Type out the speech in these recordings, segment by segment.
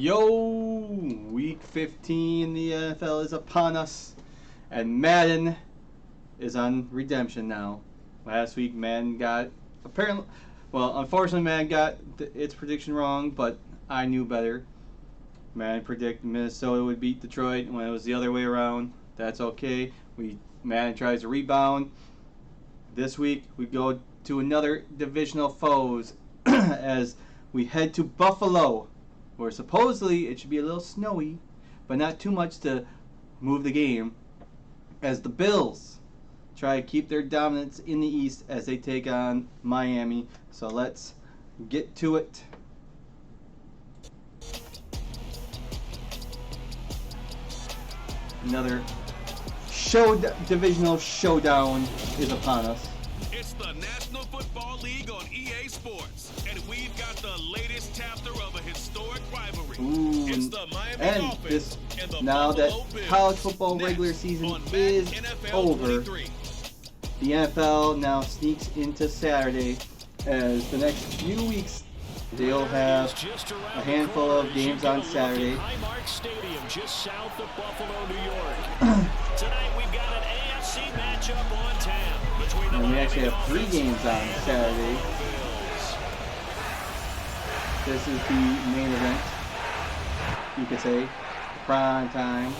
Yo, week 15 in the NFL is upon us, and Madden is on redemption now. Last week, Madden got unfortunately, Madden got its prediction wrong, but I knew better. Madden predicted Minnesota would beat Detroit when it was the other way around. That's okay. Madden tries to rebound. This week, we go to another divisional foes as we head to Buffalo, where supposedly it should be a little snowy, but not too much to move the game, as the Bills try to keep their dominance in the East as they take on Miami. So let's get to it. Another divisional showdown is upon us. It's the National Football League on EA Sports, and we've got the latest chapter of a historic rivalry. It's the Miami Dolphins and the now that Buffalo Bills. college football regular season is NFL over, 23. the NFL now sneaks into Saturday, as the next few weeks they'll have a handful of games on Saturday. Highmark Stadium, just south of Buffalo, New York. Tonight we've got an AFC matchup on tap between the And we actually Miami have 3 Dolphins games on Saturday. This is the main event, you could say, prime time.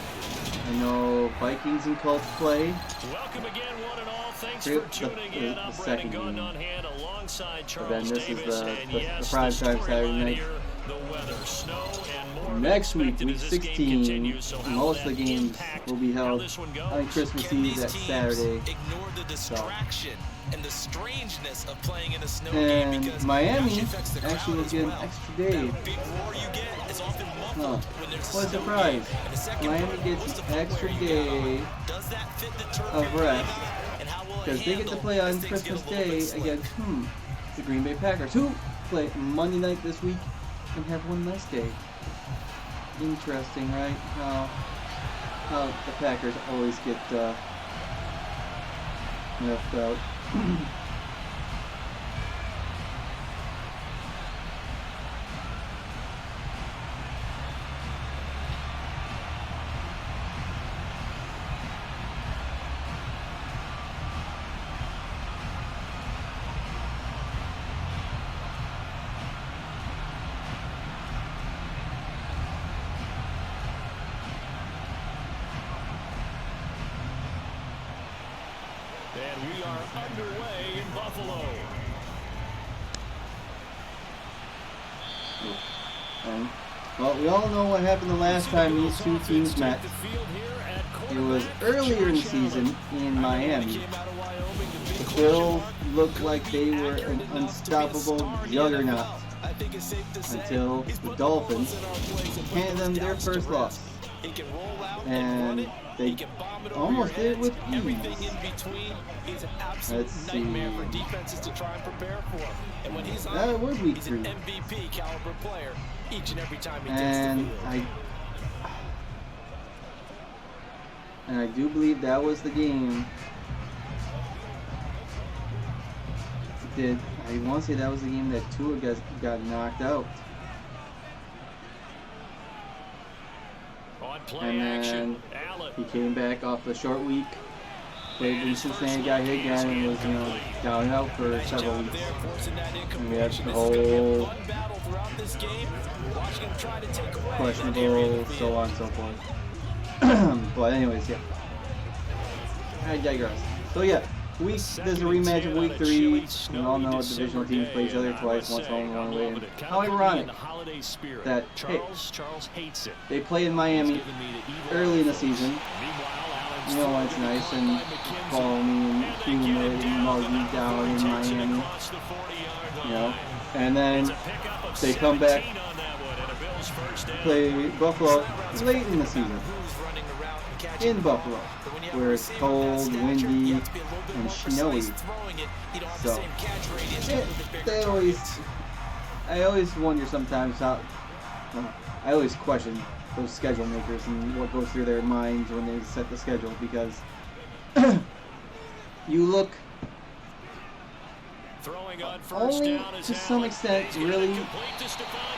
I know Vikings and Colts play. Welcome again, one and all. Thanks The- for tuning in. I'm the Brandon second Gunn game. on hand alongside But then Charles this is Davis. the And yes, prime the time Saturday storyline night. here, the weather, snow, and more Next week, expected week as this game 16, continues. So how most of will the that games impact will be how held this one goes? on Christmas Can Eve, these that teams Saturday. ignore the distraction and the strangeness of playing in a snow game, And because Miami it affects the crowd actually will as get an well. extra day. That big roar you get is often muffled when there's a What a snow surprise. game. And the second Miami part gets goes to an extra where you get day on. Does that fit the turf of you're rest, playing in? And how will it because they get to handle play as on things get a Christmas little bit Day slick? against the Green Bay Packers, who play Monday night this week and have one less day. Interesting, right? How the Packers always get left out. And we are underway in Buffalo. And, well, we all know what happened the last time these two teams met. It was earlier in the season in Miami. The Bills looked like they were an unstoppable juggernaut until the Dolphins handed them their first loss. And they almost did it with Everything ease. in between, he's an absolute Let's see. nightmare for defenses to try and prepare for. And when he's That on, was week he's 3. an MVP caliber player each and every time he And takes the field. I do believe that was the game. I want to say that was the game that Tua got knocked out. On play And action, then Allen. he came back off the short week, played in Cincinnati, got hit again, and was down and out for several weeks. There, forcing that And we had incompletion. the This is gonna be a whole fun battle throughout this game. Watching him try to take away that area questionable, of the so field. on and so forth. But anyways, yeah. I digress. So yeah, there's a rematch of week 3. We all know divisional teams play each other twice, once home, one away. And how ironic that, hey, Charles hates it. they play in Miami early in the season. You know why it's nice, and follow me and accumulate and mug me down in Miami. You know, and then they come back, play Buffalo late in the season in Buffalo, where it's cold, windy, and snowy. So I always wonder sometimes how. I always question those schedule makers and what goes through their minds when they set the schedule, because you look only to some extent, really,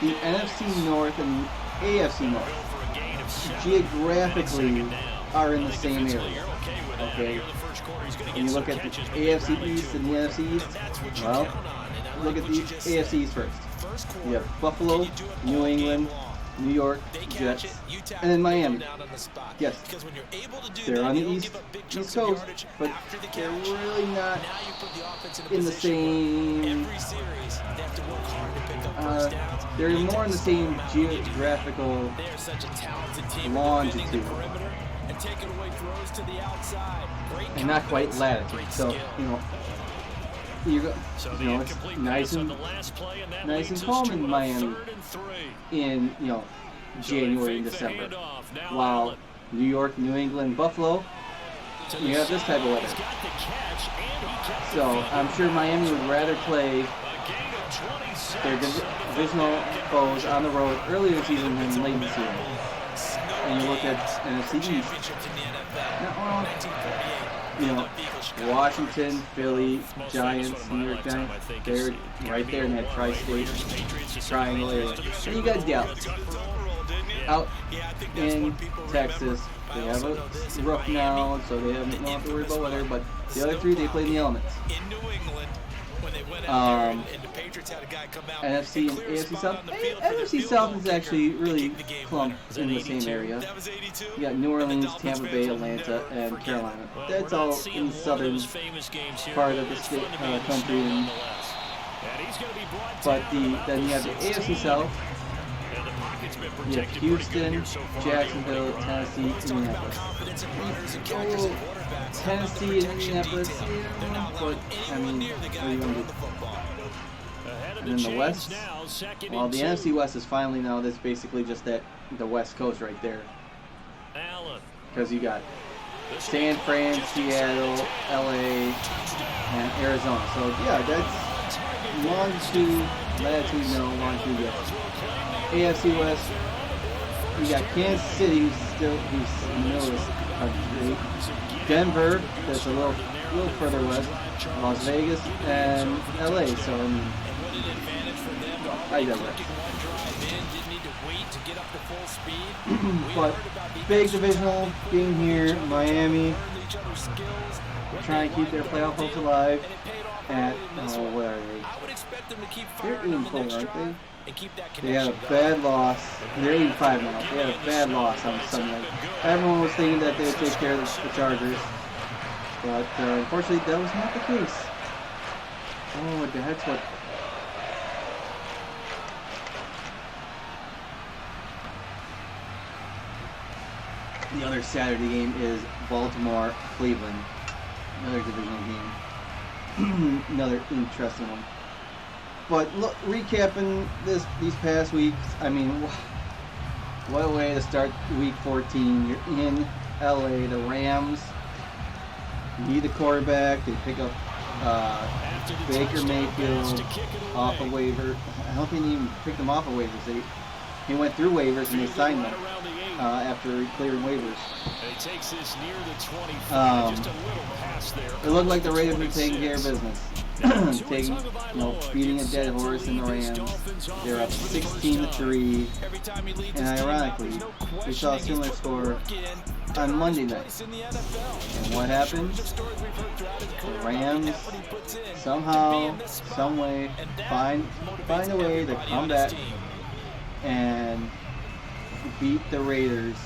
the NFC North and AFC North geographically are in the same area. Okay? When you look at the AFC East and the NFC East, well, look at the AFC East first. You have Buffalo, New England, New York, Jets, and then Miami. Yes, they're on the East Coast, but they're really not in the same. They're more in the same geographical longitude, and not quite latitude. So it's nice and calm in Miami in January and December, while New York, New England, Buffalo, you have this type of weather. So I'm sure Miami would rather play their divisional foes on the road early in the season than late in the season. And you look at NFC East. Washington, Philly, Giants, New York Giants, they're right there in that tri-state triangle area. And you got Dallas out in Texas. They have a rough now, so they don't have to worry about weather, but the other three, they play in the elements. NFC and AFC South. NFC South is actually really clumped in the same area. You got New Orleans, Tampa Bay, Atlanta, and Carolina. That's all in the southern part of the state, country. But then you have the AFC South. You have Houston, Jacksonville, Tennessee, Indianapolis. Tennessee and Indianapolis, but I mean, what are you going to do? And then the West, well, the NFC West is finally now, that's basically just the West Coast right there. Because you got San Fran, Seattle, LA, and Arizona. So yeah, that's longitude, latitude, no, longitude, yes. AFC West, you got Kansas City, who's in the middle of this country. Denver, that's a little further west. Las Vegas, and LA. So I digress. But big divisional game here, Miami, trying to keep their playoff hopes alive. At what are they? They're 8-4, aren't they? They had a bad loss. They're 8-5 now. They had a bad loss on Sunday. Everyone was thinking that they would take care of the Chargers, but unfortunately that was not the case. Oh, that's what. The other Saturday game is Baltimore-Cleveland. Another divisional game. Another interesting one. But look, recapping these past weeks, I mean, what a way to start week 14. You're in LA, the Rams need the quarterback. They pick up Baker Mayfield off a waiver. I don't think they even picked him off of waivers. He went through waivers and they signed him after clearing waivers. It looked like the Raiders were taking care of business. Beating a dead horse in the Rams. They're up 16-3, and ironically, we saw a similar score on Monday night. And what happened? The Rams somehow, some way, find a way to come back and beat the Raiders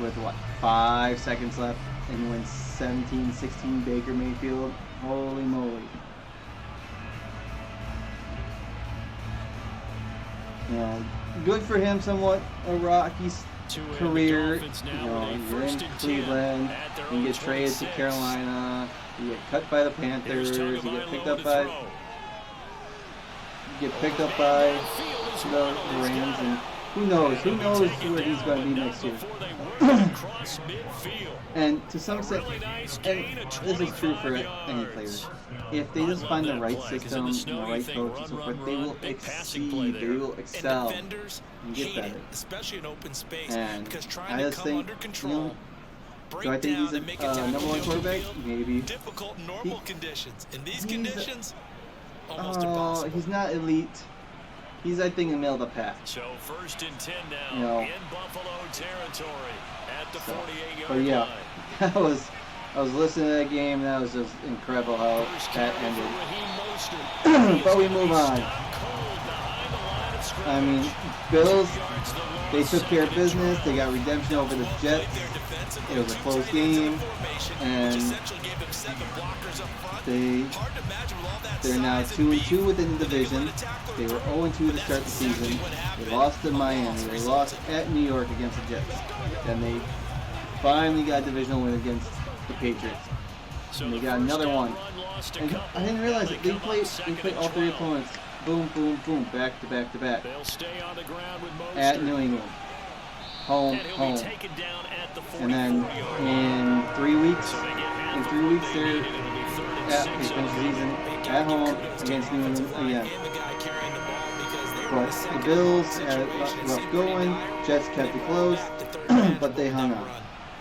with 5 seconds left and win 17-16. Baker Mayfield. Holy moly. Good for him, somewhat a rocky career. You're in Cleveland, you get traded to Carolina, you get cut by the Panthers, you get picked up by the Rams, and who knows where he's going to be next year. And to some extent, and this is true for any player, if they just find the right system, and the right coach, and so forth, they will exceed, they will excel, and get better. And I just think, do I think he's a number one quarterback? Maybe. almost impossible. He's not elite. He's, I think, in the middle of the pack. So 1st and 10 now You know. in Buffalo territory at the 48-yard But yeah, line. I was listening to that game, and that was just incredible how First that carry for ended. Raheem Mostert. But we move on. Stopped cold behind the line of scrimmage. I mean, Bills, 6 yards the loss, they took care of 2nd and business. 12. They got redemption over the Jets. It was a close game, and they're now 2-2 within the division. They were 0-2 to start the season. They lost to Miami. They lost at New York against the Jets. Then they finally got a divisional win against the Patriots. So And they the got first another down one. run lost a And couple, I didn't realize and it. they They come played up 2nd all and 3 12. opponents. Boom, boom, boom, back to back to back. They'll stay on the ground with Mostert. At New England. Home, And he'll home. be taken down at the And then 44-yard in 3 weeks, So they get half in of 3 what weeks they they're needed. It'll be 3rd and at 6 they finish the on the season ground. at home against New England again. But the Bills had a rough going. Jets kept it close, but they hung on.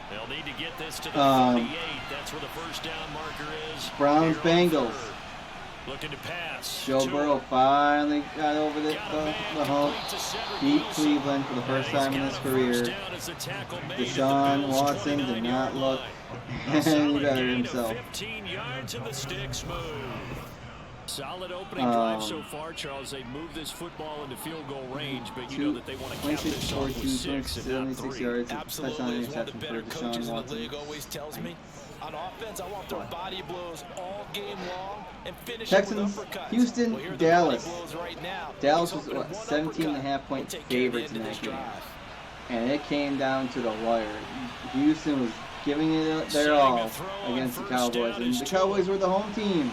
They'll need to get this to the 48. That's where the first down marker is. Browns, Here on Bengals. 3rd. Looking to pass. Joe Tua. Burrow finally got over the hump, Complete to Cedric beat Wilson. Cleveland for the first And he's time in got his a career. first down as the tackle made at the Deshaun Bills' Watson did 29-yard not look line. A any solid better gain of himself. 15 yards and the sticks move. Solid opening drive so far, Charles. They've moved this football into field goal range, but you know that they want to cap 26 this off with 6 and not 76 3. yards, Absolutely. touchdown As one of the interception better for coaches Deshaun in the Watson. league always tells me, on offense, I want their body blows all game long and finish Texans, with uppercuts. Houston, Well, here are the Dallas. body blows right now. Dallas He's was hoping what, one 17.5 uppercut point will take care of the favorites end in of that this game. drive. And it came down to the wire. Houston was giving it their all against the Cowboys, and the Cowboys were the home team.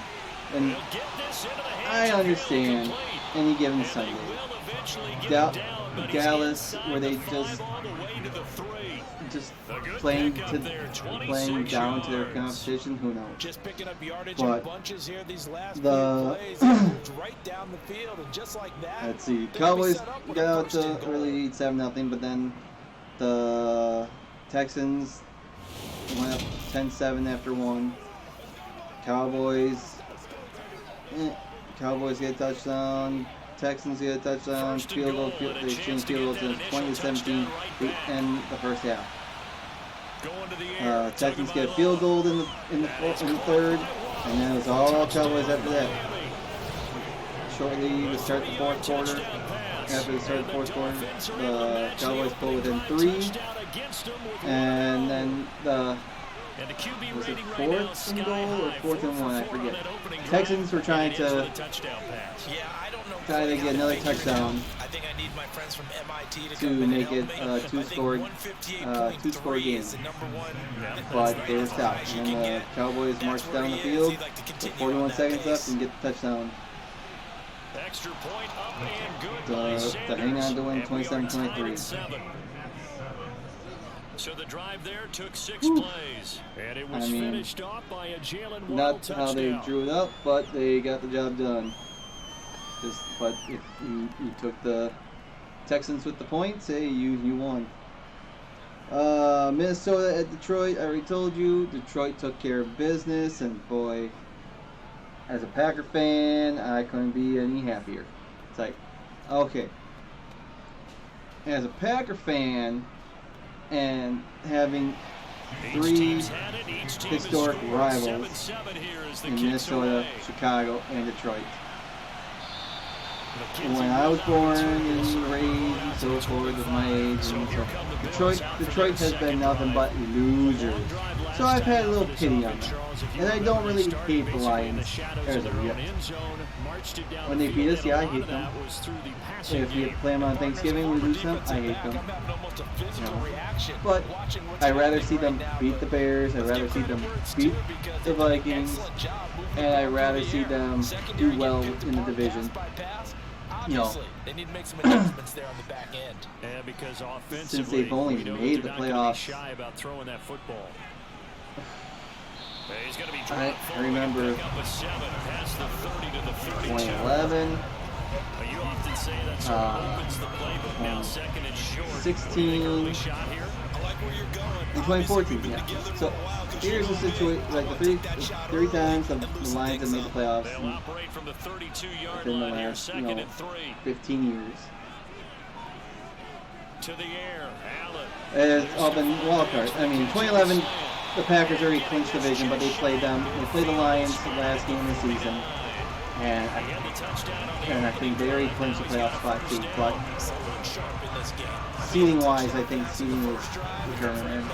And They'll get this into the I hands of Hill, understand complete. any given And they Sunday. will eventually get Dal- him down, but he's Dallas, inside where they the 5 just all the way to the 3. just A good playing pickup to there, playing 26 down to their yards. competition. Who knows? Just picking up yardage But in bunches here these last the- few plays. They moved right down the field, and just like that, Let's see. they're gonna be Cowboys set up with got a out first and to goal. early lead 7-0, but then the Texans went up 10-7 after one. Cowboys get a touchdown. Texans get a touchdown. First and Field goal. goal, and a They chance changed to field get goal that to initial 20-17 touchdown to right back. end the first half. Going to the air. Texans get a field goal in the third, and then it was all Cowboys after that. Shortly to start the fourth quarter. After the start of the fourth quarter, the Cowboys pulled within 3, and then was it 4th and goal or 4th and 1? I forget. Texans were trying to Yeah, I don't know try to quite get how another make it touchdown I think I need my friends from MIT to to come in and make help it me. a I think two-score 158.3 game. is the number one. But they were stopped. And then the Cowboys That's marched where down the he is. field He'd like to with continue 41 on that seconds pace. left and get the touchdown Extra point up and good by to hang on to win Sanders, and we are tied 27-23. at 7. So the drive there took 6 plays, and it was I mean, finished off by a Jalen Waddle Not touchdown. how they drew it up, but they got the job done. But if you took the Texans with the points, hey, you won. Minnesota at Detroit, I already told you. Detroit took care of business, and boy, as a Packer fan, I couldn't be any happier. It's like, okay. As a Packer fan, and having Each 3 team's had it. Each team has historic scored. rivals 7-7 here as the in kicks Minnesota, away. Chicago, and Detroit. McKenzie When I was will born not and return. raised and so forth with my age, So and here so come the Bills Detroit out for Detroit their has been second nothing drive. but losers. Long drive last So I've had a time little for this pity on offense, them. Charles. If you And I remember, don't really they started hate the basically in the Lions shadows as of of their own yet. end zone, marched it down When the they field, beat us, and yeah, a I lot hate of them. that was through the passing If you game. play them on Thanksgiving, we lose them, I hate them. I'm having almost a physical reaction But watching what's I'd rather happening see them right now, beat but the Bears, I'd let's rather give see credit them where it's beat due because the they did an Vikings, excellent job moving the and I'd ball rather through see the air. them Secondary do well getting picked in the apart division. pass by pass. You know. Obviously, they need to make some adjustments there on the back end. Yeah, because offensively, Since they've only we know made they're the not gonna be playoffs. shy about throwing that football. He's going to be I dropped forward remember and pick up a 7 past the 30 to the 32. 2011, You often say that sort of opens the playbook now, second and short. 16, Early shot here. I like In 2014, yeah. So here's the situation: like the three times the Lions have made the playoffs within the last 15 years. To the air, Allen. It's all been wild card. I mean, in 2011, the Packers already clinched the division, but they played them. They played the Lions the last game of the season, and I think they already clinched the playoff spot too. But seeding-wise, I think seeding was determined.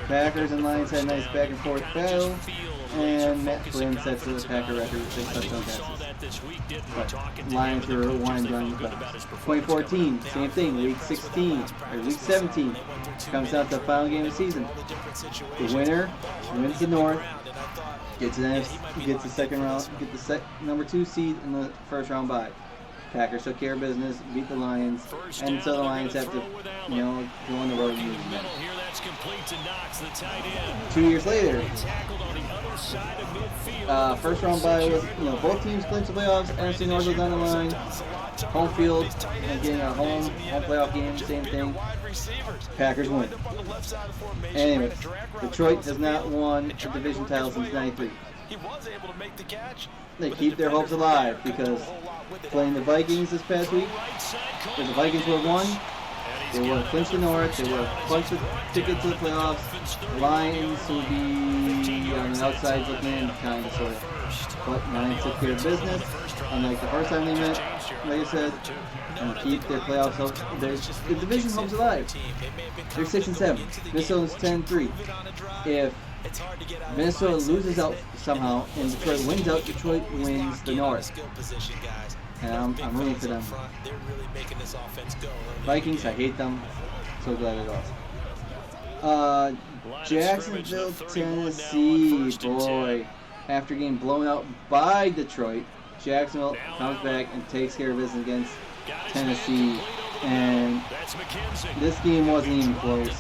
Packers and Lions had a nice back and forth battle, and Matt Flynn sets the Packer record with 6 touchdown passes. But Lions were one and done. 2014, same thing. Week 17 comes out the final game of the season. The winner wins the North, gets the second round, gets the number 2 seed in the first round bye. Packers took care of business, beat the Lions, and so the Lions have to, go on the road and lose again. 2 years later, first round bye was, both teams clinched the playoffs. NFC North was on the line. Home field, and getting a home playoff game, same thing. Packers win. Anyway, Detroit has not won a division title since '93. They keep their hopes alive because playing the Vikings this past week, if the Vikings would have won, they would have clinched the North, they would have punched the ticket to the playoffs. The Lions would be on the outside looking in, kind of, sort of. But Lions took care of business, unlike the first time they met, like I said, and keep their playoffs hopes, the division hopes alive. They're 6-7. Minnesota's 10-3. If Minnesota loses out somehow and Detroit wins out, Detroit wins the North. And I'm rooting for them. Vikings, I hate them. So glad they lost. Jacksonville, Tennessee, boy. After getting blown out by Detroit, Jacksonville comes back and takes care of business against Tennessee. And this game wasn't even close.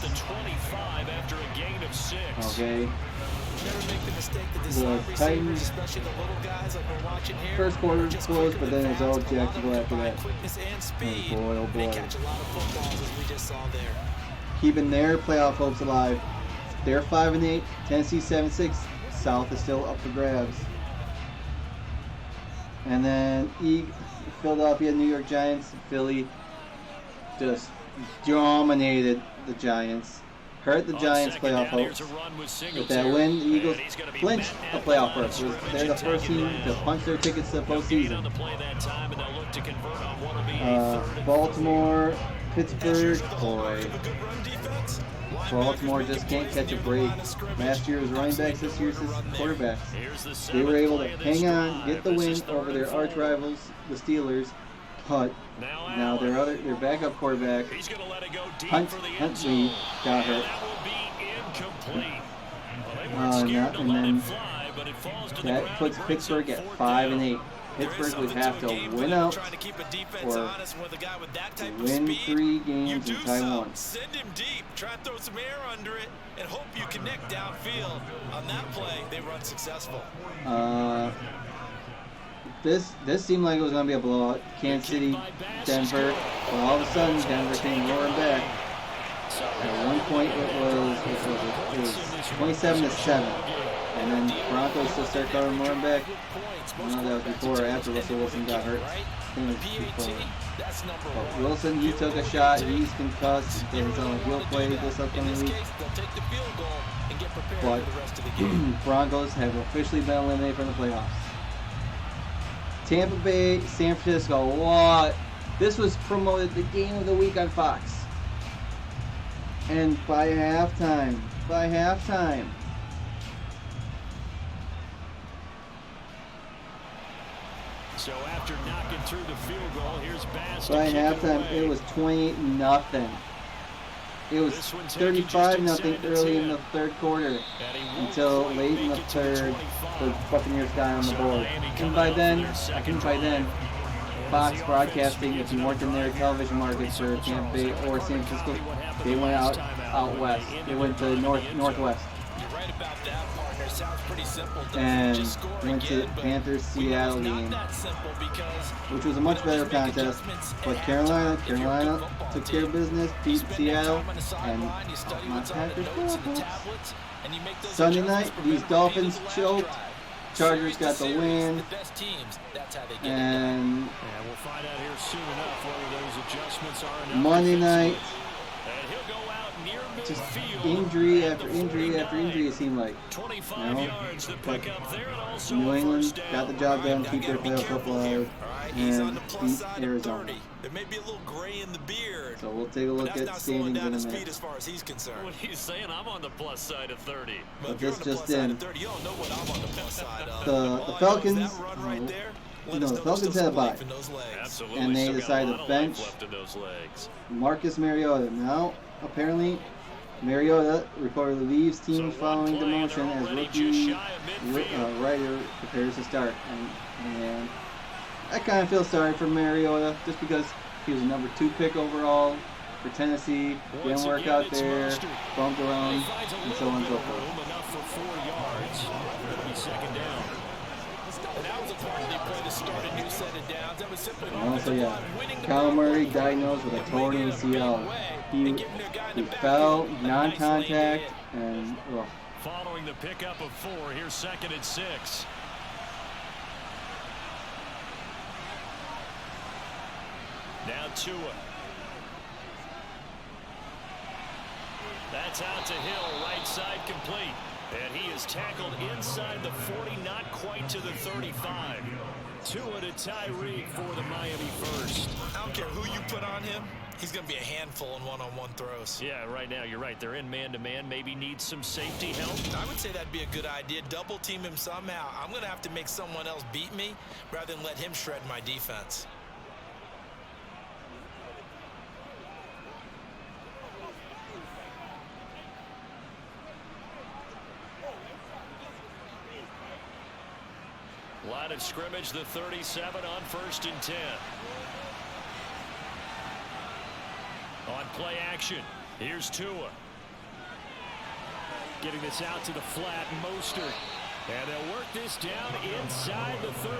Okay. The Titans, first quarter was close, but then it was all Jacksonville after that. Oh boy. Keeping their playoff hopes alive. They're 5-8, Tennessee 7-6. South is still up for grabs. And then Philadelphia, New York Giants, Philly just dominated the Giants. Hurt the Giants' playoff hopes. With that win, the Eagles clinched a playoff berth. They're the first team to punch their tickets to the postseason. Baltimore, Pittsburgh, boy. Baltimore just can't catch a break. Last year was running backs, this year's quarterbacks. They were able to hang on, get the win over their arch rivals, the Steelers, but now their backup quarterback, Huntley, got hurt. And then that puts Pittsburgh at 5-8. Pittsburgh would have to win out or win 3 games and tie 1. Send him deep, try to throw some air under it, and hope you connect downfield. On that play, they were unsuccessful. This seemed like it was going to be a blowout. Kansas City, Denver. But all of a sudden, Denver came roaring back. At one point, it was 27-7, and then Broncos just started coming roaring back. I don't know if that was before or after Russell Wilson got hurt. I think it was before. But Wilson, he took a shot. He's concussed. He's on a heel play this upcoming week. But Broncos have officially been eliminated from the playoffs. Tampa Bay, San Francisco. What? This was promoted the game of the week on Fox. And by halftime. So after knocking through the field goal, here's Bass. By halftime, it was 20-0. It was 35-0 early in the third quarter until late in the third. The Buccaneers got on the board. And by then, Fox Broadcasting, if you weren't in their television markets for Tampa Bay or San Francisco, they went out west. They went to northwest. right about that, partner. Sounds pretty simple. And Just score went to again, Panthers Seattle game, that simple because which was a much better contest. But Carolina took care of business, beat Seattle, and my Packers tablets. Sunday night, these Dolphins choked. Chargers got the win. And we'll find out here soon enough whether those adjustments are enough. Monday night, And he'll go out near just midfield injury at after the injury 49. after injury, it seemed like. 25 yards to But pick up there, and also New a England first down. got the job done, keep their playoff hope alive, and beat Arizona. There may be a little gray in the beard. So we'll take a look at standings in a minute. As far as he's concerned. What are you saying? I'm on the plus side of 30. But this just in. You don't know what I'm on the plus side of. The Falcons, the Falcons had a bye, Absolutely. and they Still got a decided lot to of bench life left in those legs. Marcus Mariota. Now, apparently, Mariota reportedly leaves team following demotion as rookie Ryder prepares to start. And I kind of feel sorry for Mariota just because he was a number 2 pick overall for Tennessee. Didn't work out there, bumped around, and so on and so forth. Enough for 4 yards. It'll be second down. That was a part of the play to start a new set of downs. That was simply And also, Kyle Murray diagnosed with a torn ACL. He fell, non-contact, and Following the pickup of 4, here's second and 6. Now Tua. That's out to Hill, right side complete. And he is tackled inside the 40, not quite to the 35. Tua to Tyreek for the Miami first. I don't care who you put on him. He's going to be a handful in one-on-one throws. Yeah, right now, you're right. They're in man-to-man. Maybe needs some safety help. I would say that'd be a good idea. Double team him somehow. I'm going to have to make someone else beat me rather than let him shred my defense. Line of scrimmage, the 37 on 1st and 10. On play action, here's Tua. Getting this out to the flat, Mostert. And they'll work this down inside the 30.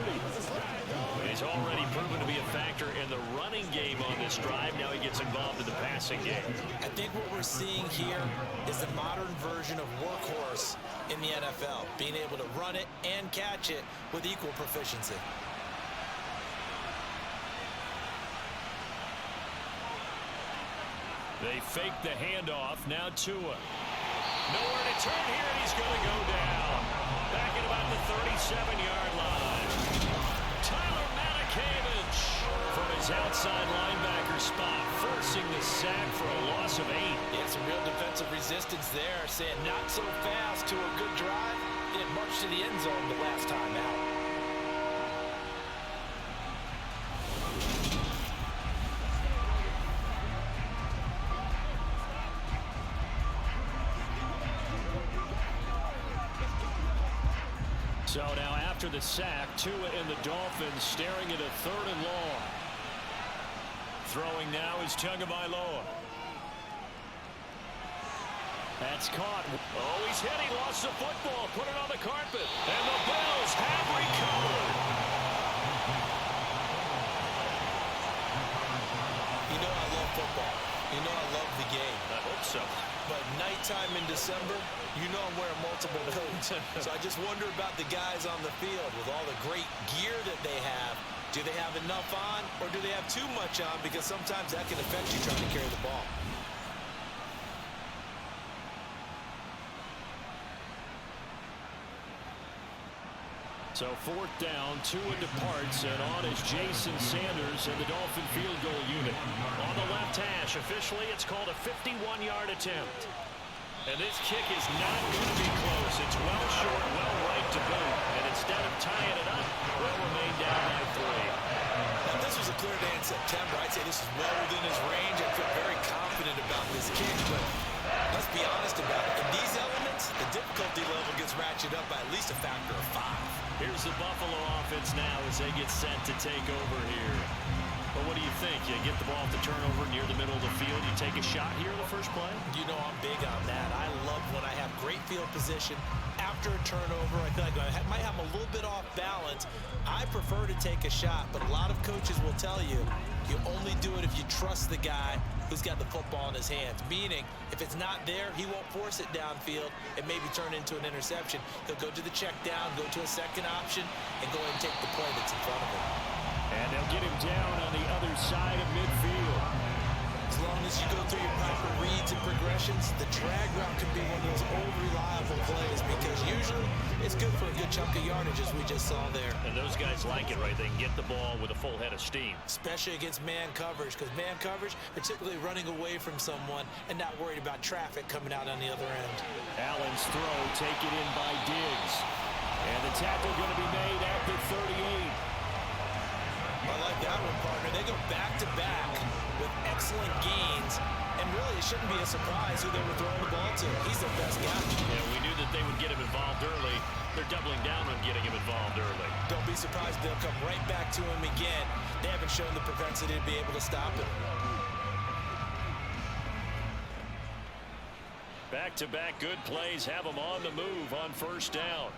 He's already proven to be a factor in the running game on this drive. Now he gets involved in the passing game. I think what we're seeing here is the modern version of workhorse in the NFL. Being able to run it and catch it with equal proficiency. They fake the handoff. Now Tua. Nowhere to turn here, and he's going to go down. Back at about the 37-yard line. Tyler Matakevich from his outside linebacker spot, forcing the sack for a loss of 8. Yeah, some real defensive resistance there, saying not so fast to a good drive. It marched to the end zone the last time out. So now after the sack, Tua and the Dolphins staring at a 3rd and long. Throwing now is Tagovailoa. That's caught. Oh, he's hit. He lost the football. Put it on the carpet. And the Bills have recovered. You know I love football. You know I love the game. I hope so. But nighttime in December, you know I'm wearing multiple coats. So I just wonder about the guys on the field with all the great gear that they have. Do they have enough on, or do they have too much on? Because sometimes that can affect you trying to carry the ball. So 4th down, Tua departs, and on is Jason Sanders and the Dolphin field goal unit. On the left hash, officially it's called a 51-yard attempt. And this kick is not going to be close. It's well short, well right to boot. And instead of tying it up, will remain down by 3. Now, if this was a clear day in September, I'd say this is well within his range. I feel very confident about this kick, but let's be honest about it. In these elements, the difficulty level gets ratcheted up by at least a factor of 5. Here's the Buffalo offense now as they get set to take over here. But what do you think? You get the ball at the turnover near the middle of the field, you take a shot here in the first play? You know I'm big on that. I love when I have great field position after a turnover. I feel like I might have a little bit off balance. I prefer to take a shot, but a lot of coaches will tell you, you only do it if you trust the guy who's got the football in his hands. Meaning, if it's not there, he won't force it downfield and maybe turn into an interception. He'll go to the check down, go to a second option, and go ahead and take the play that's in front of him. And they'll get him down on the other side of midfield. As long as you go through your proper reads and progressions, the drag route can be one of those old reliable plays because usually it's good for a good chunk of yardage as we just saw there. And those guys like it, right? They can get the ball with a full head of steam. Especially against man coverage, because man coverage, particularly running away from someone and not worried about traffic coming out on the other end. Allen's throw taken in by Diggs. And the tackle going to be made at the 38. I like that one, partner. They go back-to-back with excellent gains, and really it shouldn't be a surprise who they were throwing the ball to. He's their best guy. Yeah, we knew that they would get him involved early. They're doubling down on getting him involved early. Don't be surprised they'll come right back to him again. They haven't shown the propensity to be able to stop him. Back-to-back good plays have him on the move on first down.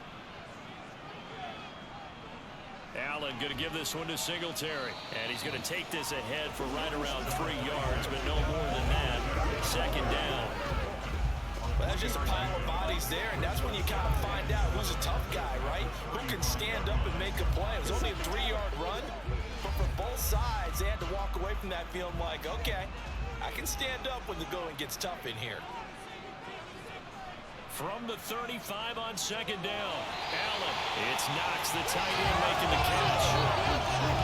Allen going to give this one to Singletary. And he's going to take this ahead for right around 3 yards, but no more than that. Second down. Well, that's just a pile of bodies there, and that's when you kind of find out who's a tough guy, right? Who can stand up and make a play. It was only a 3-yard run, but for both sides, they had to walk away from that feeling like, okay, I can stand up when the going gets tough in here. From the 35 on second down, Allen. It's Knox, the tight end, making the catch.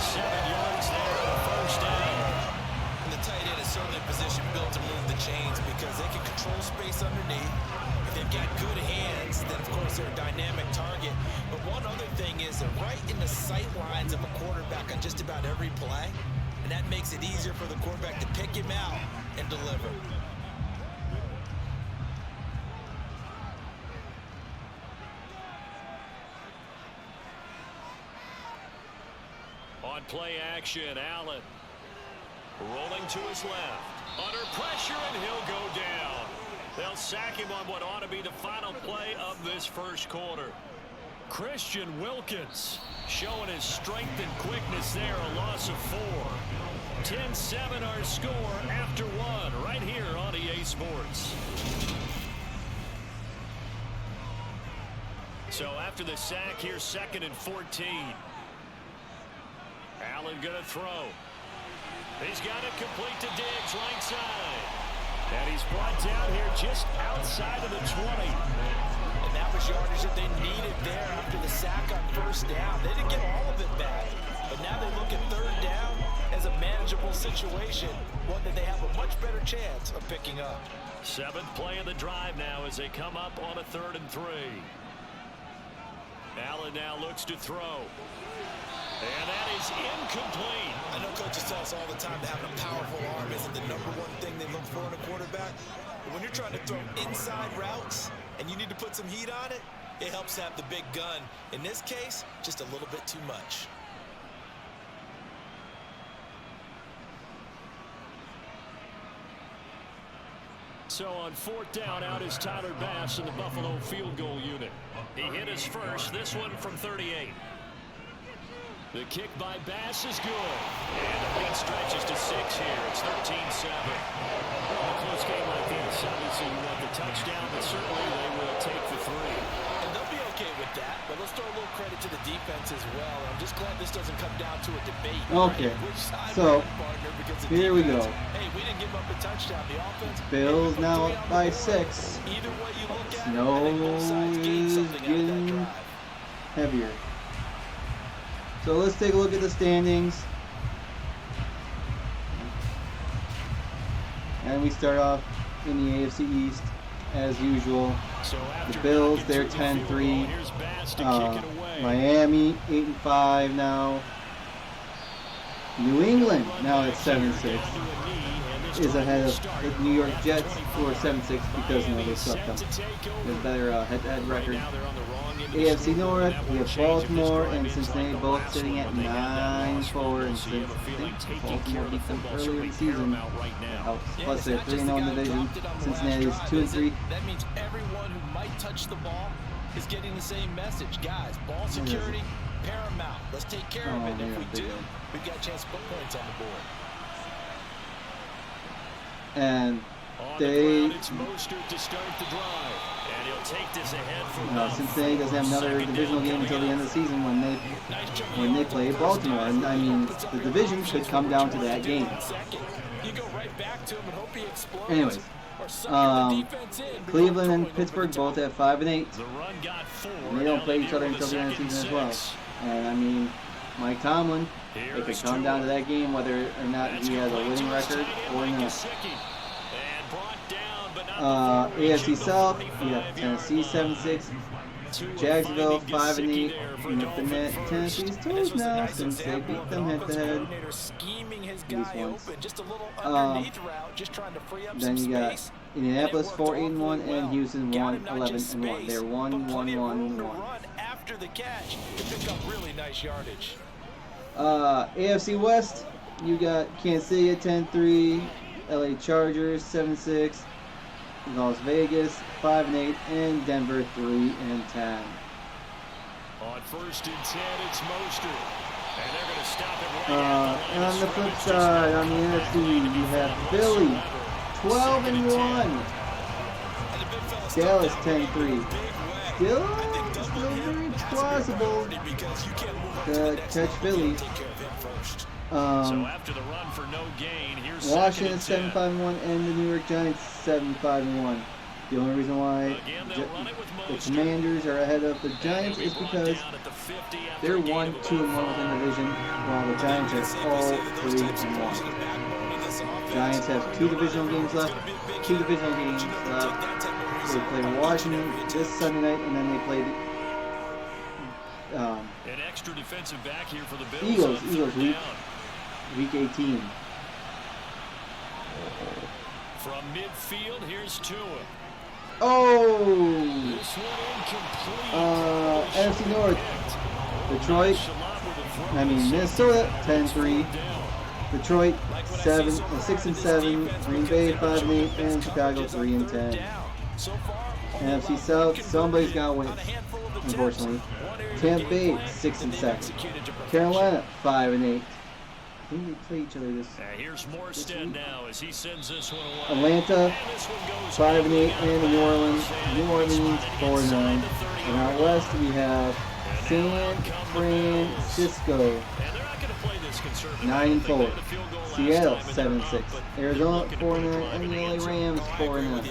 7 yards there on the first down. And the tight end is certainly a position built to move the chains because they can control space underneath. If they've got good hands, then of course they're a dynamic target. But one other thing is they're right in the sight lines of a quarterback on just about every play. And that makes it easier for the quarterback to pick him out and deliver. On play action, Allen rolling to his left. Under pressure, and he'll go down. They'll sack him on what ought to be the final play of this first quarter. Christian Wilkins showing his strength and quickness there, a loss of 4. 10-7 our score after 1 right here on EA Sports. So after the sack here, 2nd and 14. Allen gonna throw. He's got it complete to Diggs, right side. And he's brought down here just outside of the 20. And that was yardage that they needed there after the sack on first down. They didn't get all of it back. But now they look at third down as a manageable situation, one that they have a much better chance of picking up. 7th play of the drive now as they come up on a 3rd and 3. Allen now looks to throw. And that is incomplete. I know coaches tell us all the time that having a powerful arm isn't the #1 thing they look for in a quarterback. But when you're trying to throw inside routes and you need to put some heat on it, it helps to have the big gun. In this case, just a little bit too much. So on 4th down, out is Tyler Bass in the Buffalo field goal unit. He hit his first, this one from 38. The kick by Bass is good. And the lead stretches to 6 here. It's 13-7. A close game like this, obviously you want the touchdown, but certainly they will take the 3. And they'll be okay with that, but let's throw a little credit to the defense as well. I'm just glad this doesn't come down to a debate. Okay, so here we go. Hey, we didn't give up a touchdown. The offense, Bills now up by 6. Either way you look at Snow it, I think both sides gained something out of that getting drive. heavier. So let's take a look at the standings. And we start off in the AFC East as usual. The Bills, they're 10-3. Miami, 8-5 now. New England, now at 7-6, is ahead of the New York Jets, who are 7-6 because they swept them. They have a better head-to-head record. AFC North, we have Baltimore and Cincinnati both sitting at 9-4, and since Baltimore beat them earlier in the season, that helps. Plus they're 3-0 in the division. Cincinnati is 2-3. That means everyone who might touch the ball is getting the same message. Guys, ball security, paramount. Let's take care of it. And if we do, we've got a chance to put points on the board. And they, Cincinnati doesn't have another divisional game until the end of the season when they play Baltimore. And I mean, the division should come down to that game. Anyways, Cleveland and Pittsburgh both at 5-8. And they don't play each other until the end of the season as well. And I mean, Mike Tomlin, it could come down to that game whether or not he has a winning record or not. AFC South, you have Tennessee 7-6, Jacksonville 5-8. Tennessee's toes now since they beat them head to head these ones. Then you got Indianapolis 4-8-1 and Houston 1-11-1. They're 1-1-1-1. AFC West, you got Kansas City at 10-3, LA Chargers 7-6. Las Vegas 5-8 and Denver 3-10. On 1st and 10, it's Mostert, and they're going to stop it right and on the flip side, on the NFC, you have Philly 12-1, Dallas 10-3. Still very plausible to catch Philly. So after the run for no gain, here's Washington 7-5-1 and the New York Giants 7-5-1. The only reason why the Commanders are ahead of the Giants is because they're 1-2-1 within the division, while the Giants are all 3-1. Giants have 2 divisional games left. They play Washington this Sunday night, and then they play an extra defensive back here for the Bills. Eagles week 18. From midfield, here's Tua. Oh! This one incomplete. NFC North. Minnesota 10-3. Detroit 6-7. Green Bay 5-8 and Chicago 3-10. NFC South, somebody's got to win, unfortunately. Tampa Bay 6-7. Carolina 5-8. I think they play each other this week. Now as he sends this one away. Atlanta 5-8 and New Orleans 4-9. And out west we have San Francisco 9-4. Seattle 7-6. Arizona 4-9 and the LA Rams 4-9.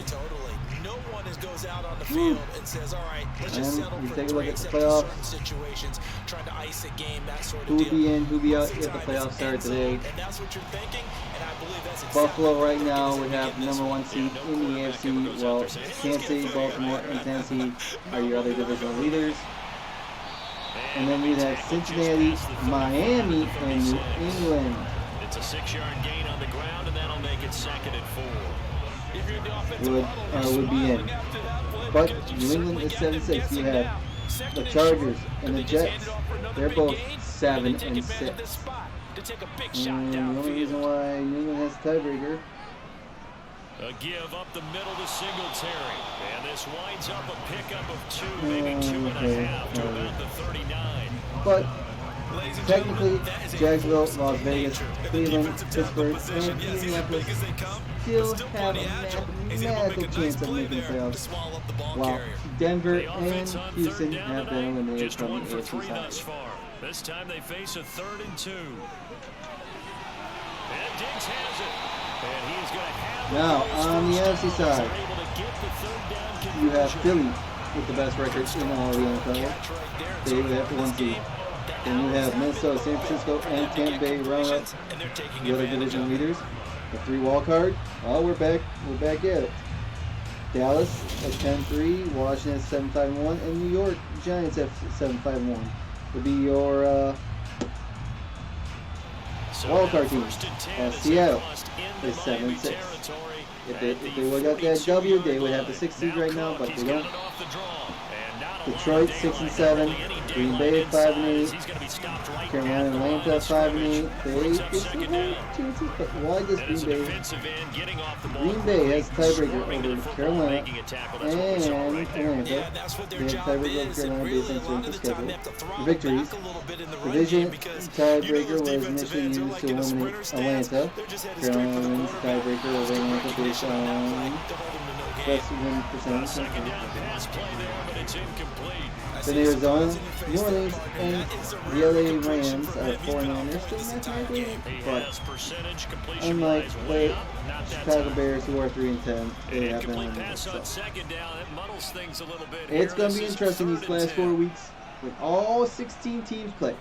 Goes out on the field and says, all right, let's just settle for take a look at the situations, trying to ice a game, that sort of who would be in, who would be out if the playoffs start today. And that's what you're thinking, and I believe that's Buffalo right now would have the #1 seed in the AFC. Well, Kansas City, Baltimore, and Tennessee are your other divisional leaders. And then we'd have Cincinnati, Miami, and New England. It's a 6-yard gain on the ground, and that'll make it 2nd and 4. Would be in. But New England is 7-6. You have the Chargers and the Jets. They're both 7-6. And the only reason why New England has a tiebreaker. A give up the middle to Singletary. And this winds up a pickup of 2, maybe 2.5 to about the 39. But technically, Jacksonville, Las Vegas, Cleveland, Pittsburgh, and Indianapolis still have a mathematical chance of making the playoffs, while Denver and Houston have been eliminated from the AFC side. This time they face a 3rd and 2. And Diggs has it. And he's going to have now, on the NFC side, you have Philly with the best record in all of the NFL. They have 1 seed. Then you have Minnesota, San Francisco, and Tampa Bay round up the other division leaders. The 3 wild card. Oh, we're back at it. Dallas at 10-3, Washington at 7-5-1, and New York Giants at 7-5-1. Would be your wild card team. Seattle is 7-6. If they would have got that W, they would have the 6th seed right now, but they don't. Detroit 6-7, Green Bay 5-8, Carolina and Atlanta 5-8. They get some chances, but why does Green Bay has tiebreaker over Carolina and Atlanta? They have tiebreaker over Carolina based on strength of schedule. The victories. Division tiebreaker was initially used to eliminate Atlanta. Carolina wins tiebreaker over Atlanta based on best win percentage. Then Arizona, New Orleans, and the LA Rams are 4-9. They're still mathematically, but unlike the Chicago Bears, who are 3-10, they have been eliminated. So. It's going to be interesting these last 4 weeks with all 16 teams play.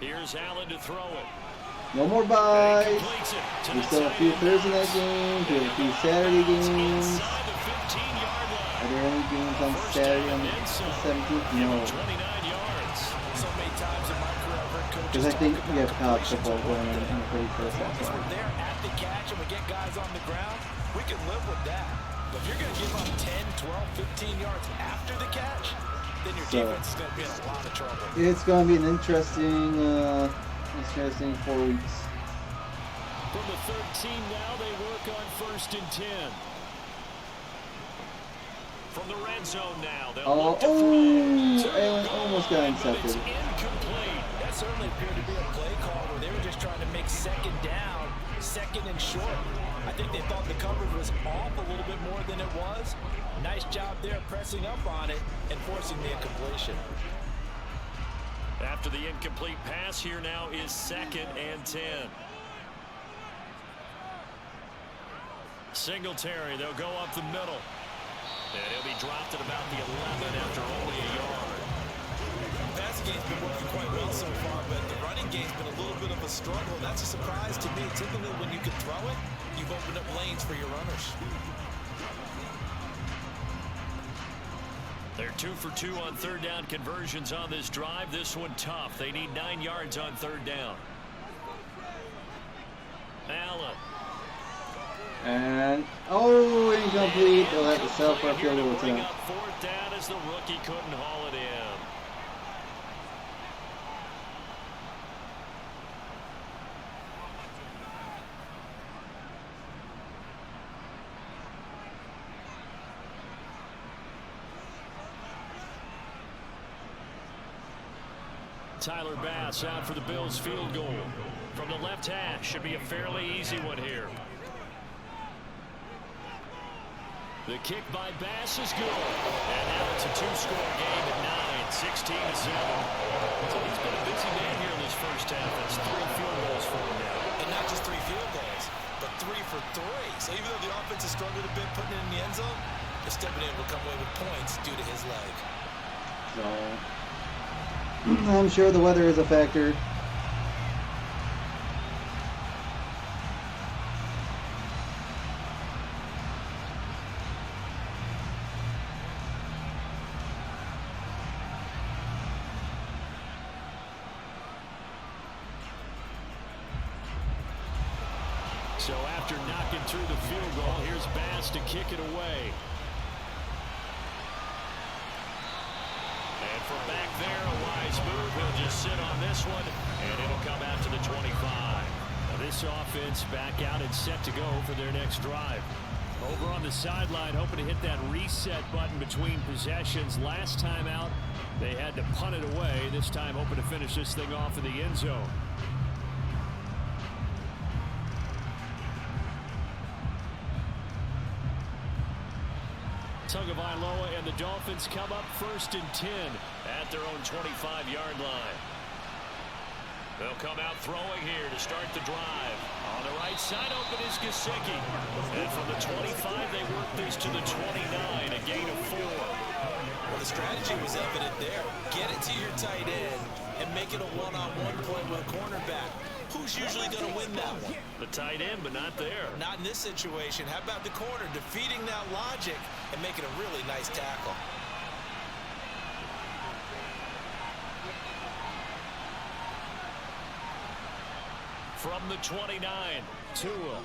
No more buys. We still have a few Thursday night games. We have a few Saturday games. Are there any games on Saturday on the 17th? No. Because I think we have college football going on in the 31st. That's why. They're at the catch and we get guys on the ground, we can live with that. But if you're going to give up 10, 12, 15 yards after the catch, then your defense is going to be in a lot of trouble. It's going to be an interesting 4 weeks. From the 13 now, they work on 1st and 10. From the red zone now, they'll and almost got intercepted. That certainly appeared to be a play call where they were just trying to make second down, second and short. I think they thought the coverage was off a little bit more than it was. Nice job there pressing up on it and forcing the incompletion. After the incomplete pass, here now is 2nd and 10. Singletary, they'll go up the middle. And he'll be dropped at about the 11 after only a yard. The passing game's been working quite well so far, but the running game's been a little bit of a struggle. That's a surprise to me. Typically, when you can throw it, you've opened up lanes for your runners. They're 2 for 2 on 3rd down conversions on this drive. This one tough. They need 9 yards on 3rd down. Allen. And, incomplete. They'll have to settle for a field goal attempt. 4th down as the rookie couldn't haul it in. Tyler Bass out for the Bills field goal. From the left hash, should be a fairly easy one here. The kick by Bass is good. And now it's a 2-score game at 9, 16-7. So he's been a busy man here in this first half. That's 3 field goals for him now. And not just 3 field goals, but 3 for 3. So even though the offense has struggled a bit putting it in the end zone, they're still been able to come away with points due to his leg. So, I'm sure the weather is a factor. So after knocking through the field goal, here's Bass to kick it away. And from back there, a wise move. He'll just sit on this one, and it'll come out to the 25. Now this offense back out and set to go for their next drive. Over on the sideline, hoping to hit that reset button between possessions. Last time out, they had to punt it away. This time, hoping to finish this thing off in the end zone. Tagovailoa and the Dolphins come up 1st and 10 at their own 25-yard line. They'll come out throwing here to start the drive. On the right side, open is Gesicki. And from the 25, they work this to the 29, a gain of 4. Well, the strategy was evident there. Get it to your tight end and make it a one-on-one play with a cornerback. Who's usually going to win that one? The tight end, but not there. Not in this situation. How about the corner defeating that logic and making a really nice tackle? From the 29, Tua.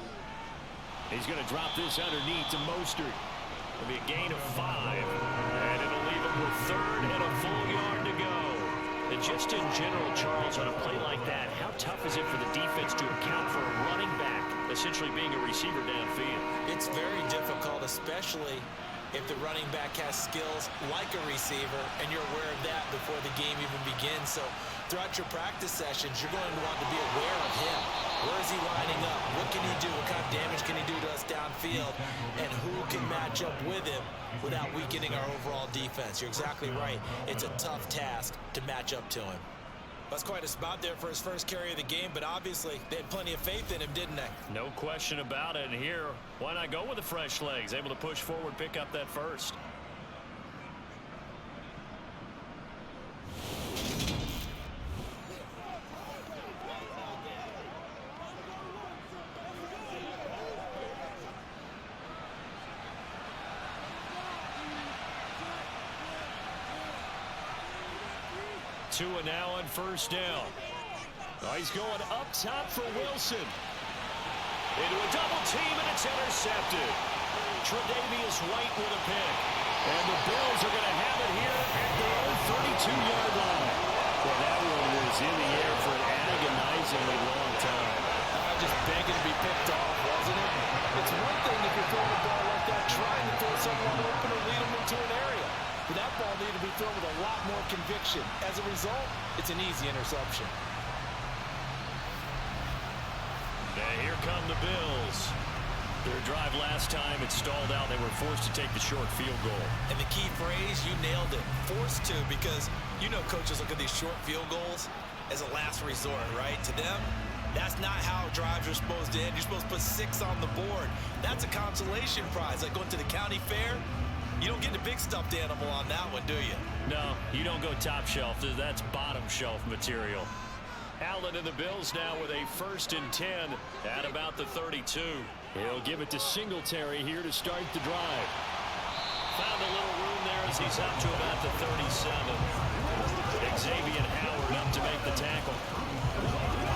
He's going to drop this underneath to Mostert. It'll be a gain of 5. And it'll leave him with 3rd and a full yard just in general, Charles, on a play like that, how tough is it for the defense to account for a running back essentially being a receiver downfield? It's very difficult, especially if the running back has skills like a receiver, and you're aware of that before the game even begins. So throughout your practice sessions, you're going to want to be aware of him. Where is he lining up? What can he do? What kind of damage can he do to us downfield? And who can match up with him without weakening our overall defense? You're exactly right. It's a tough task to match up to him. That's quite a spot there for his first carry of the game, but obviously they had plenty of faith in him, didn't they? No question about it. And here, why not go with the fresh legs? Able to push forward, pick up that first. Tua now on first down. Oh, he's going up top for Wilson. Into a double team, and it's intercepted. Tre'Davious White with a pick. And the Bills are going to have it here at their own 32-yard line. Well, that one was in the air for an agonizingly long time. Just begging to be picked off, wasn't it? It's one thing if you're throwing a ball like that, trying to throw someone open or lead them into an area. But that ball needed to be thrown with a lot more conviction. As a result, it's an easy interception. And here come the Bills. Their drive last time, it stalled out. They were forced to take the short field goal. And the key phrase, you nailed it. Forced to, because you know coaches look at these short field goals as a last resort, right? To them, that's not how drives are supposed to end. You're supposed to put 6 on the board. That's a consolation prize, like going to the county fair. You don't get the big stuffed animal on that one, do you? No, you don't go top shelf. That's bottom shelf material. Allen and the Bills now with a 1st and 10 at about the 32. He'll give it to Singletary here to start the drive. Found a little room there as he's up to about the 37. Xavier Howard up to make the tackle.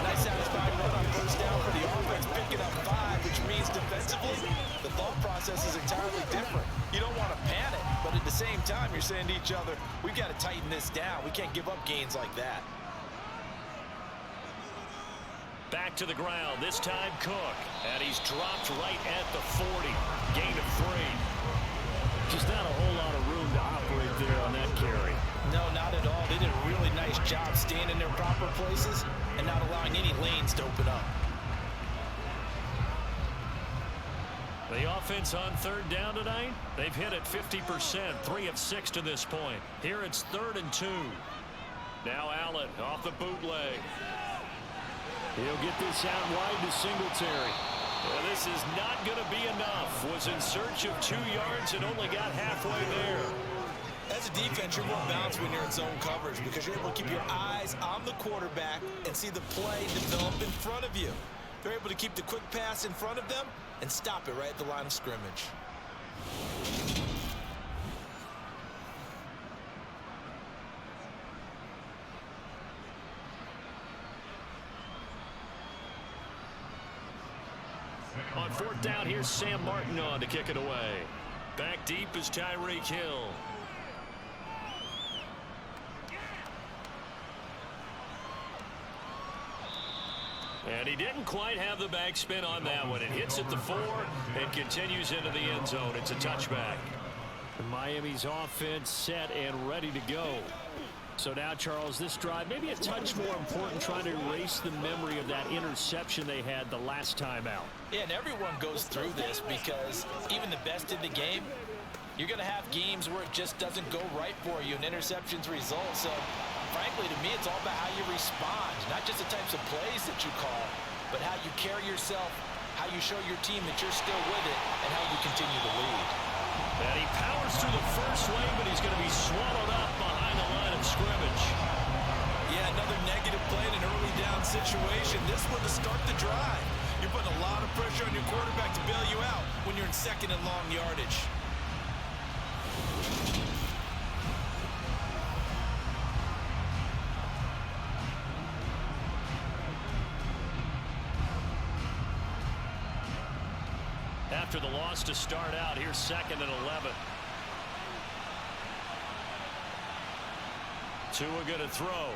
Nice satisfying run on first down for the offense, picking up 5, which means defensively, the thought process is entirely different. You don't want to panic, but at the same time, you're saying to each other, we've got to tighten this down. We can't give up gains like that. Back to the ground, this time Cook. And he's dropped right at the 40. Gain of 3. Just not a whole lot of room to operate there on that carry. No, not at all. They did a really nice job staying in their proper places and not allowing any lanes to open up. The offense on 3rd down tonight, they've hit it 50%, 3 of 6 to this point. Here it's 3rd and 2. Now Allen off the bootleg. He'll get this out wide to Singletary. Well, this is not going to be enough. Was in search of 2 yards and only got halfway there. As a defense, you're more balanced when you're in zone coverage because you're able to keep your eyes on the quarterback and see the play develop in front of you. They're able to keep the quick pass in front of them and stop it right at the line of scrimmage. On 4th down, here's Sam Martin on to kick it away. Back deep is Tyreek Hill. And he didn't quite have the backspin on that one. It hits at the 4 and continues into the end zone. It's a touchback. Miami's offense set and ready to go. So now, Charles, this drive maybe a touch more important, trying to erase the memory of that interception they had the last time out. Yeah, and everyone goes through this because even the best in the game, you're going to have games where it just doesn't go right for you and interceptions result. So, frankly, to me, it's all about how you respond, not just the types of plays that you call, but how you carry yourself, how you show your team that you're still with it, and how you continue to lead. And he powers through the first wave, but he's going to be swallowed up behind the line of scrimmage. Yeah, another negative play in an early down situation. This one to start the drive. You're putting a lot of pressure on your quarterback to bail you out when you're in 2nd and long yardage. After the loss to start out, here's 2nd and 11. Tua going to throw.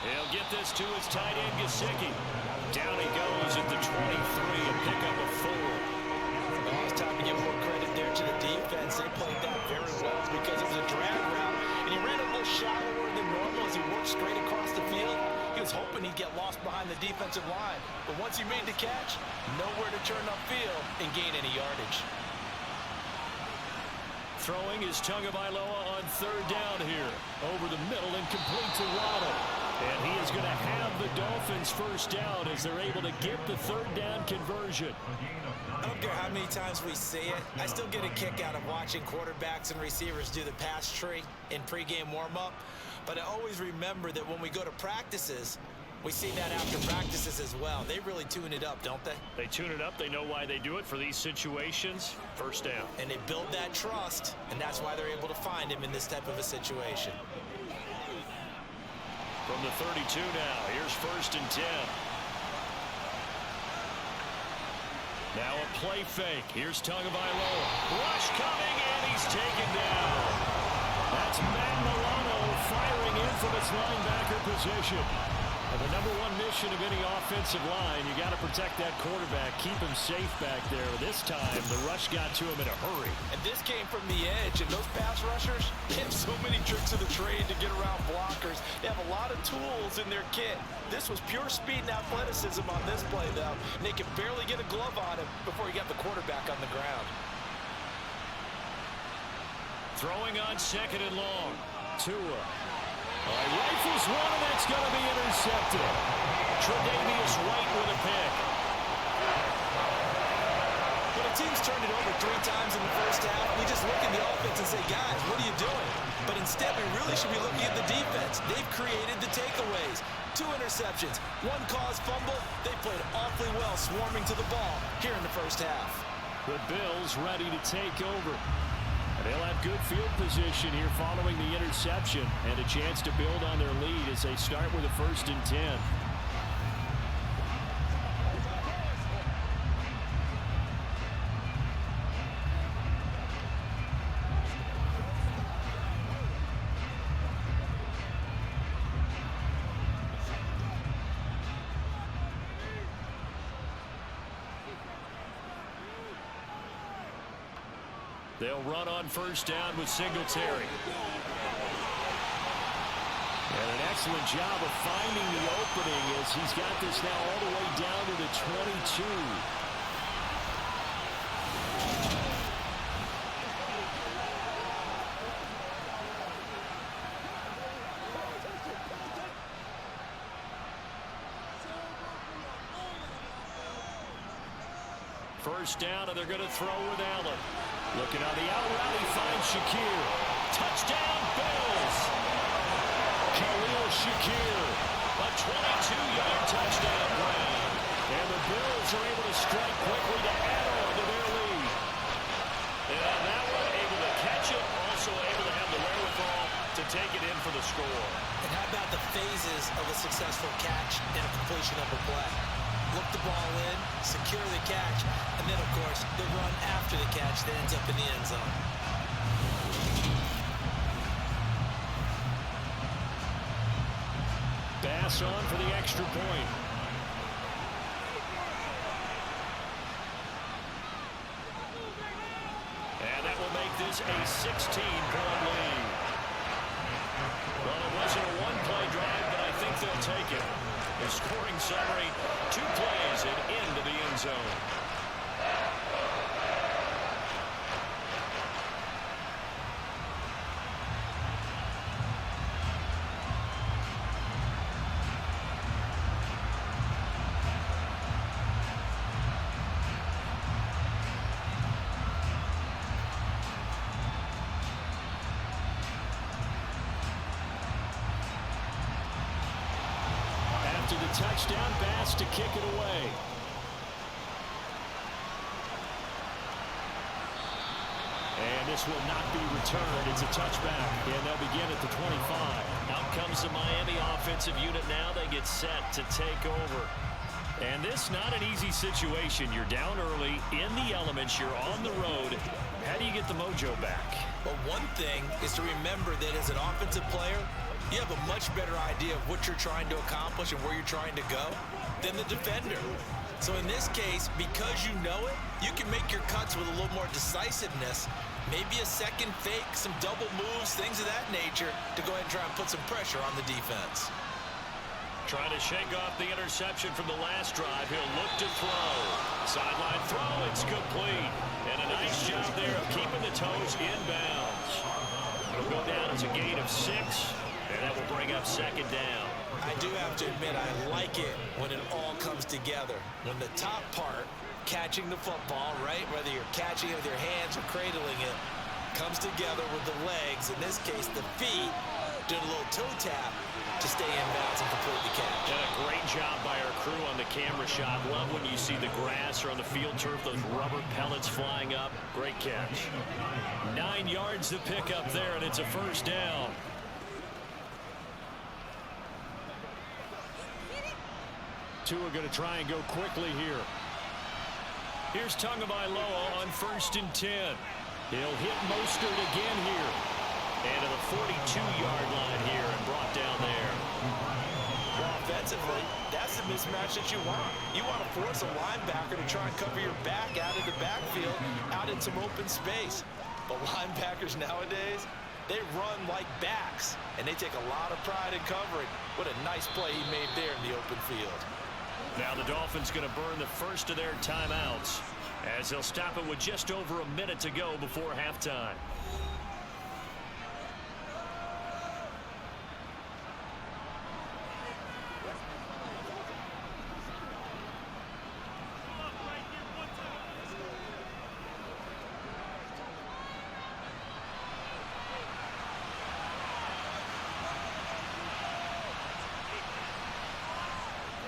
He'll get this to his tight end, Gesicki. Down he goes at the 23, a pickup of 4. Well, it's time to give more credit there to the defense. They played that very well because it was a drag route, and he ran a little shallower than normal as he worked straight across the field. He was hoping he'd get lost behind the defensive line, but once he made the catch, nowhere to turn upfield and gain any yardage. Throwing is Tagovailoa on 3rd down here. Over the middle and complete to Waddle. And he is going to have the Dolphins 1st down as they're able to get the 3rd down conversion. I don't care how many times we see it. I still get a kick out of watching quarterbacks and receivers do the pass tree in pregame warm-up. But I always remember that when we go to practices, we see that after practices as well. They really tune it up, don't they? They tune it up. They know why they do it for these situations. 1st down. And they build that trust, and that's why they're able to find him in this type of a situation. From the 32 now, here's 1st and 10. Now a play fake. Here's Tagovailoa. Rush coming, and he's taken down. That's Matt Milano firing in from its linebacker position. And the #1 mission of any offensive line, you got to protect that quarterback, keep him safe back there. This time, the rush got to him in a hurry. And this came from the edge, and those pass rushers, they have so many tricks of the trade to get around blockers. They have a lot of tools in their kit. This was pure speed and athleticism on this play, though. And they could barely get a glove on him before he got the quarterback on the ground. Throwing on 2nd and long. Tua. Rifles one, and that's going to be intercepted. Tre'Davious White with a pick. When a team's turned it over 3 times in the 1st half, we just look at the offense and say, guys, what are you doing? But instead, we really should be looking at the defense. They've created the takeaways. 2 interceptions, 1 caused fumble. They played awfully well swarming to the ball here in the 1st half. The Bills ready to take over. They'll have good field position here following the interception and a chance to build on their lead as they start with a 1st and 10. They'll run on 1st down with Singletary. And an excellent job of finding the opening as he's got this now all the way down to the 22. First down, and they're going to throw with Allen. Looking on the out route, he finds Shakir. Touchdown, Bills! Khalil Shakir, a 22-yard touchdown run. And the Bills are able to strike quickly to add on to their lead. And on that one, able to catch it, also able to have the wherewithal to take it in for the score. And how about the phases of a successful catch and a completion of a play? Look the ball in, secure the catch, and then, of course, the run after the catch that ends up in the end zone. Pass on for the extra point. And that will make this a 16-point lead. Well, it wasn't a one-play drive, but I think they'll take it. The scoring summary, 2 plays and into the end zone. Touchdown pass to kick it away. And this will not be returned. It's a touchback, and they'll begin at the 25. Out comes the Miami offensive unit now. They get set to take over. And this not an easy situation. You're down early, in the elements, you're on the road. How do you get the mojo back? Well, one thing is to remember that as an offensive player, you have a much better idea of what you're trying to accomplish and where you're trying to go than the defender. So in this case, because you know it, you can make your cuts with a little more decisiveness, maybe a second fake, some double moves, things of that nature, to go ahead and try and put some pressure on the defense. Trying to shake off the interception from the last drive. He'll look to throw. Sideline throw, it's complete. And a nice job there of keeping the toes inbounds. It'll go down as a gain of 6, and that will bring up second down. I do have to admit, I like it when it all comes together. When the top part, catching the football, right, whether you're catching it with your hands or cradling it, comes together with the legs, in this case the feet, doing a little toe tap to stay in bounds and complete the catch. And a great job by our crew on the camera shot. Love when you see the grass or on the field turf, those rubber pellets flying up. Great catch. 9 yards to pick up there, and it's a first down. Tua going to try and go quickly here. Here's Tagovailoa on 1st and 10. He'll hit Mostert again here. And to the 42-yard line here and brought down there. Well, offensively, that's the mismatch that you want. You want to force a linebacker to try and cover your back out of the backfield, out in some open space. But linebackers nowadays, they run like backs, and they take a lot of pride in covering. What a nice play he made there in the open field. Now the Dolphins going to burn the first of their timeouts as they'll stop it with just over a minute to go before halftime.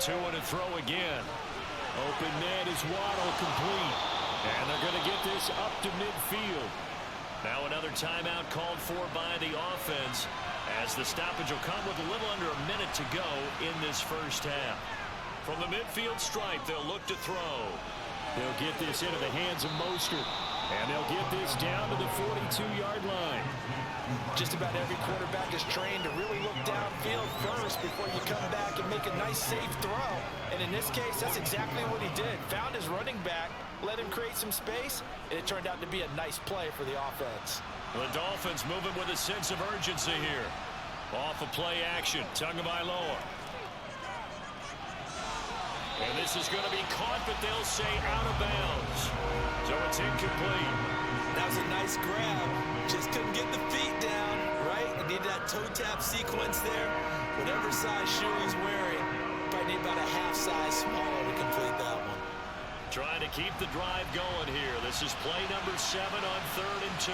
Tua to throw again. Open net is Waddle, complete. And they're going to get this up to midfield. Now another timeout called for by the offense as the stoppage will come with a little under a minute to go in this first half. From the midfield stripe, they'll look to throw. They'll get this into the hands of Mostert. And they'll get this down to the 42-yard line. Just about every quarterback is trained to really look downfield first before you come back and make a nice, safe throw. And in this case, that's exactly what he did. Found his running back, let him create some space, and it turned out to be a nice play for the offense. The Dolphins moving with a sense of urgency here. Off of play action, Tagovailoa. And this is going to be caught, but they'll say out of bounds. So it's incomplete. That was a nice grab. Just couldn't get the feet down, right? I needed that toe tap sequence there. Whatever size shoe he's wearing, probably need about a half size smaller to complete that one. Trying to keep the drive going here. This is play number 7 on 3rd and 2.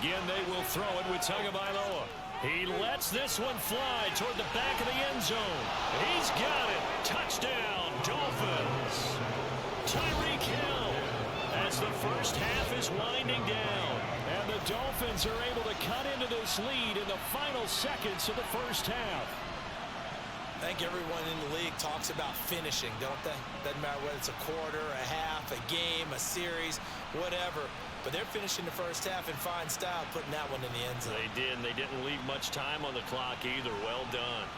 Again, they will throw it with Tagovailoa. He lets this one fly toward the back of the end zone. He's got it. Touchdown, Dolphins. Tyreek Hill as the first half is winding down. And the Dolphins are able to cut into this lead in the final seconds of the first half. I think everyone in the league talks about finishing, don't they? Doesn't matter whether it's a quarter, a half, a game, a series, whatever. But they're finishing the first half in fine style, putting that one in the end zone. They did, and they didn't leave much time on the clock either. Well done.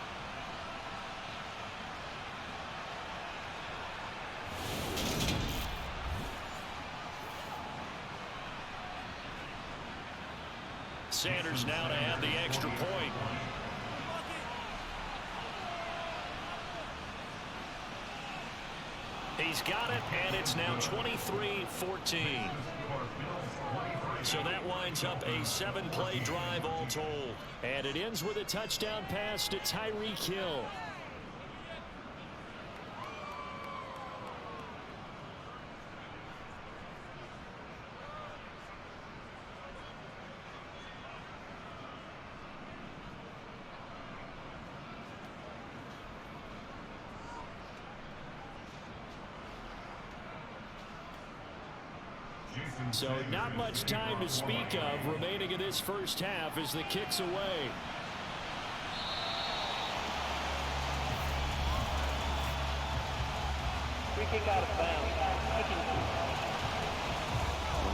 Sanders now to add the extra point. He's got it, and it's now 23-14. So that winds up a 7-play drive all told. And it ends with a touchdown pass to Tyreek Hill. So not much time to speak of remaining in this first half as the kick's away. Free kick out of bounds.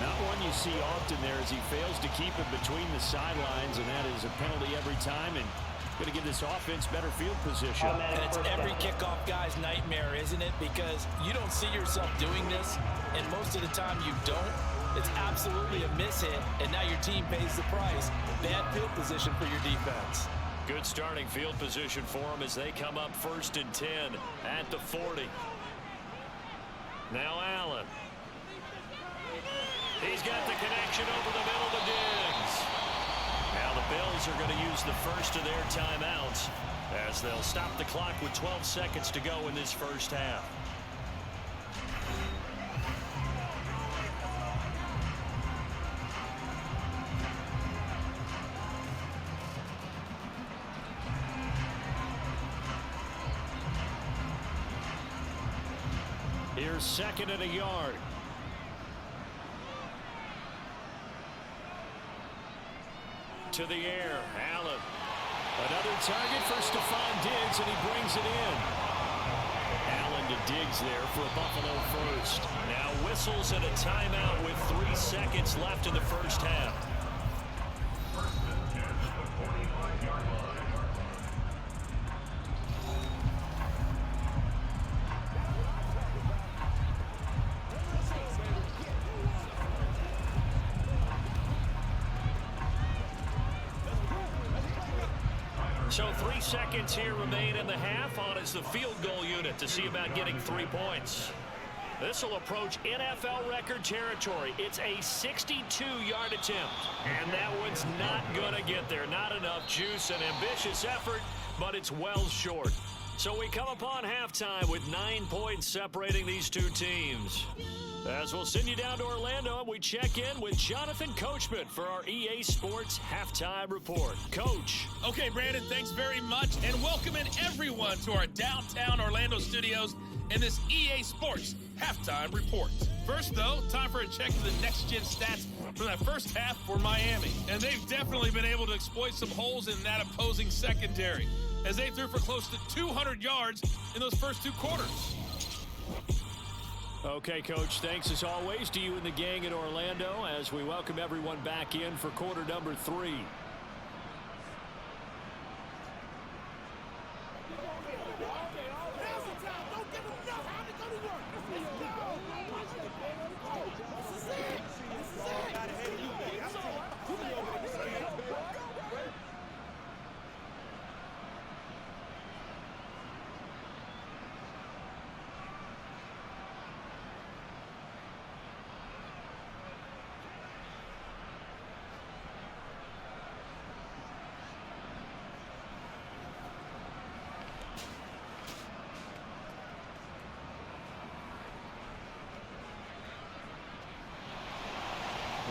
Not one you see often there is he fails to keep it between the sidelines, and that is a penalty every time, and going to give this offense better field position. And it's every kickoff guy's nightmare, isn't it? Because you don't see yourself doing this, and most of the time you don't. It's absolutely a mishit, and now your team pays the price. Bad field position for your defense. Good starting field position for them as they come up 1st and 10 at the 40. Now Allen. He's got the connection over the middle to Diggs. Now the Bills are going to use the first of their timeouts as they'll stop the clock with 12 seconds to go in this first half. Here's 2nd and a yard. To the air, Allen. Another target for Stephon Diggs, and he brings it in. Allen to Diggs there for a Buffalo first. Now whistles and a timeout with 3 seconds left in the first half. So 3 seconds here remain in the half. On is the field goal unit to see about getting 3 points. This will approach NFL record territory. It's a 62-yard attempt. And that one's not going to get there. Not enough juice, an ambitious effort, but it's well short. So we come upon halftime with 9 points separating these two teams. As we'll send you down to Orlando, and we check in with Jonathan Coachman for our EA Sports Halftime Report. Coach. Okay, Brandon, thanks very much, and welcome in everyone to our downtown Orlando studios in this EA Sports Halftime Report. First, though, time for a check of the next-gen stats for that first half for Miami. And they've definitely been able to exploit some holes in that opposing secondary, as they threw for close to 200 yards in those first 2 quarters. Okay, Coach, thanks as always to you and the gang in Orlando as we welcome everyone back in for quarter number 3.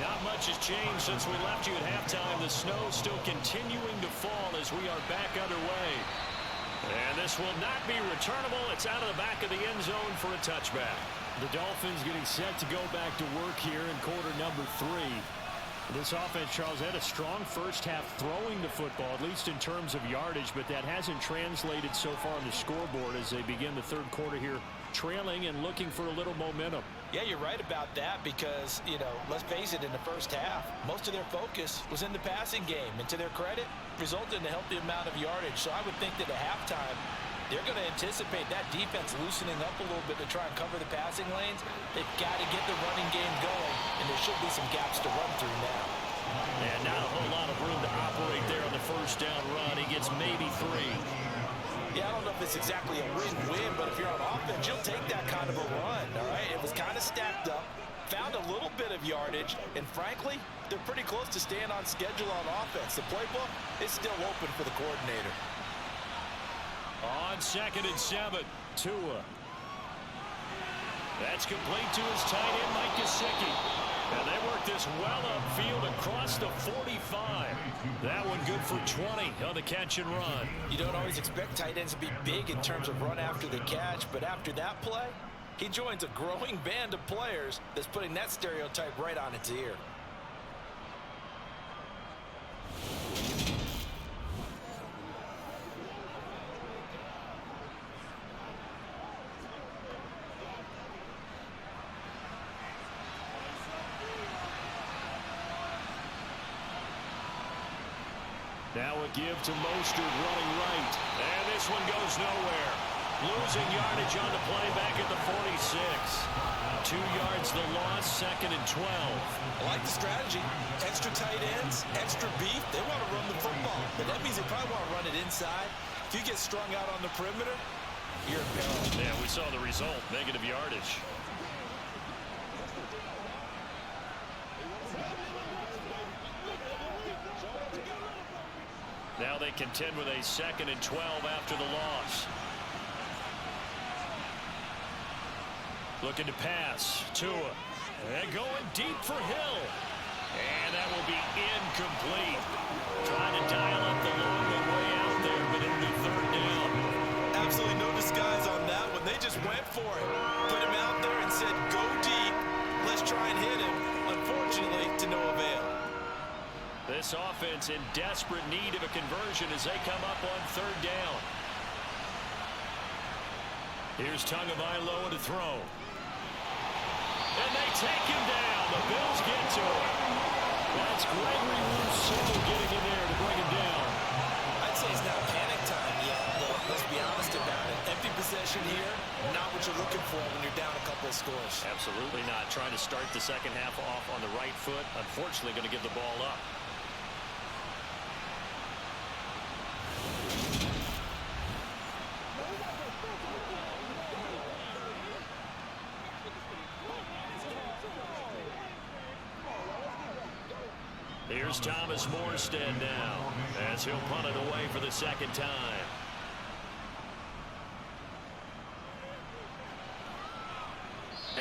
Not much has changed since we left you at halftime. The snow still continuing to fall as we are back underway. And this will not be returnable. It's out of the back of the end zone for a touchback. The Dolphins getting set to go back to work here in quarter number 3. This offense, Charles, had a strong first half throwing the football, at least in terms of yardage, but that hasn't translated so far on the scoreboard as they begin the third quarter here trailing and looking for a little momentum. Yeah, you're right about that because, you know, let's face it, in the first half, most of their focus was in the passing game. And to their credit, resulted in a healthy amount of yardage. So I would think that at halftime, they're going to anticipate that defense loosening up a little bit to try and cover the passing lanes. They've got to get the running game going, and there should be some gaps to run through now. And not a whole lot of room to operate there on the first down run. He gets maybe 3. Yeah, I don't know if it's exactly a win-win, but if you're on offense, you'll take that kind of a run, all right? It was kind of stacked up, found a little bit of yardage, and frankly, they're pretty close to staying on schedule on offense. The playbook is still open for the coordinator. On 2nd and 7, Tua. That's complete to his tight end, Mike Gesicki. And they work this well upfield across the 45. That one good for 20 on the catch and run. You don't always expect tight ends to be big in terms of run after the catch, but after that play, he joins a growing band of players that's putting that stereotype right on its ear. Now a give to Mostert running right. And this one goes nowhere. Losing yardage on the play back at the 46. 2 yards the loss, 2nd and 12. I like the strategy. Extra tight ends, extra beef. They want to run the football. But that means they probably want to run it inside. If you get strung out on the perimeter, you're in peril. Yeah, we saw the result. Negative yardage. Now they contend with a 2nd and 12 after the loss. Looking to pass. Tua. And going deep for Hill. And that will be incomplete. Trying to dial up the long way out there, but it'll be 3rd down. Absolutely no disguise on that one. They just went for it. Put him out there and said, go deep. Let's try and hit him. Unfortunately, to no avail. This offense in desperate need of a conversion as they come up on 3rd down. Here's Tagovailoa to throw. And they take him down. The Bills get to him. That's Gregory Rousseau getting in there to bring him down. I'd say it's not panic time yet, though. Let's be honest about it. Empty possession here, not what you're looking for when you're down a couple of scores. Absolutely not. Trying to start the second half off on the right foot. Unfortunately, going to give the ball up. Here's Thomas Morstead now as he'll punt it away for the 2nd time.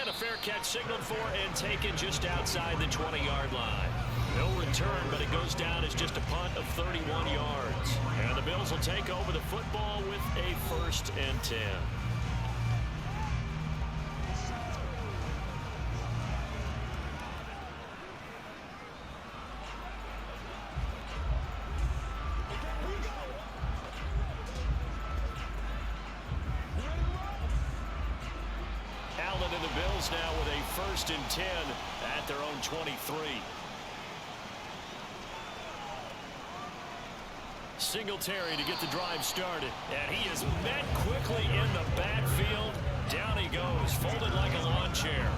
And a fair catch signaled for and taken just outside the 20-yard line. No return, but it goes down as just a punt of 31 yards. And the Bills will take over the football with a 1st and 10. Now with a 1st and 10 at their own 23. Singletary to get the drive started. And he is met quickly in the backfield. Down he goes, folded like a lawn chair.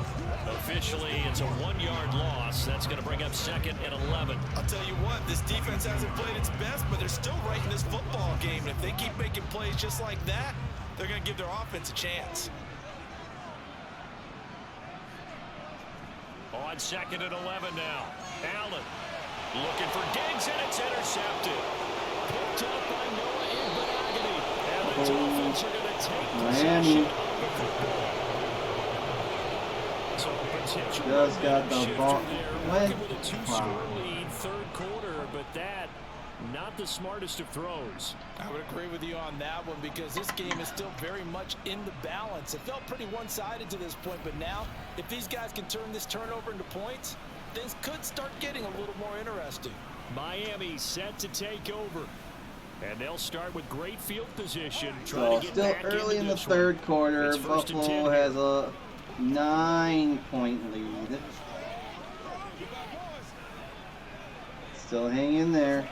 Officially, it's a 1-yard loss. That's going to bring up 2nd and 11. I'll tell you what, this defense hasn't played its best, but they're still right in this football game. And if they keep making plays just like that, they're going to give their offense a chance. On 2nd and 11 now. Allen looking for Diggs, and it's intercepted. Picked up by Noah Igbinoghene. And the Dolphins are going to take possession of the football. So potential just got the ball. With a 2-score lead, 3rd quarter, but that not the smartest of throws. I would agree with you on that one because this game is still very much in the balance. It felt pretty one-sided to this point, but now if these guys can turn this turnover into points, things could start getting a little more interesting. Miami set to take over. And they'll start with great field position. So to get still early in the 3rd quarter. Buffalo has a 9-point lead. Still hang in there.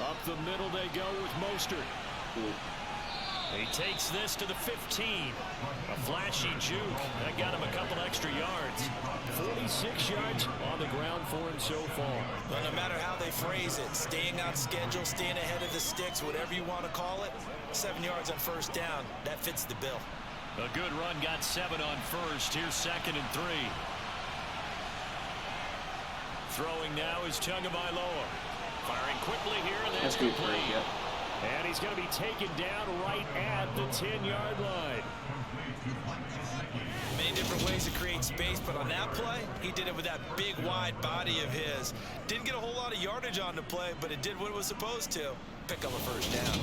Up the middle they go with Mostert. He takes this to the 15. A flashy juke. That got him a couple extra yards. 46 yards on the ground for him so far. Well, no matter how they phrase it, staying on schedule, staying ahead of the sticks, whatever you want to call it, 7 yards on 1st down. That fits the bill. A good run, got 7 on 1st. Here's 2nd and 3. Throwing now is Tagovailoa. Firing quickly here, and that's complete. And he's going to be taken down right at the 10-yard line. Many different ways to create space, but on that play, he did it with that big, wide body of his. Didn't get a whole lot of yardage on the play, but it did what it was supposed to. Pick up a 1st down.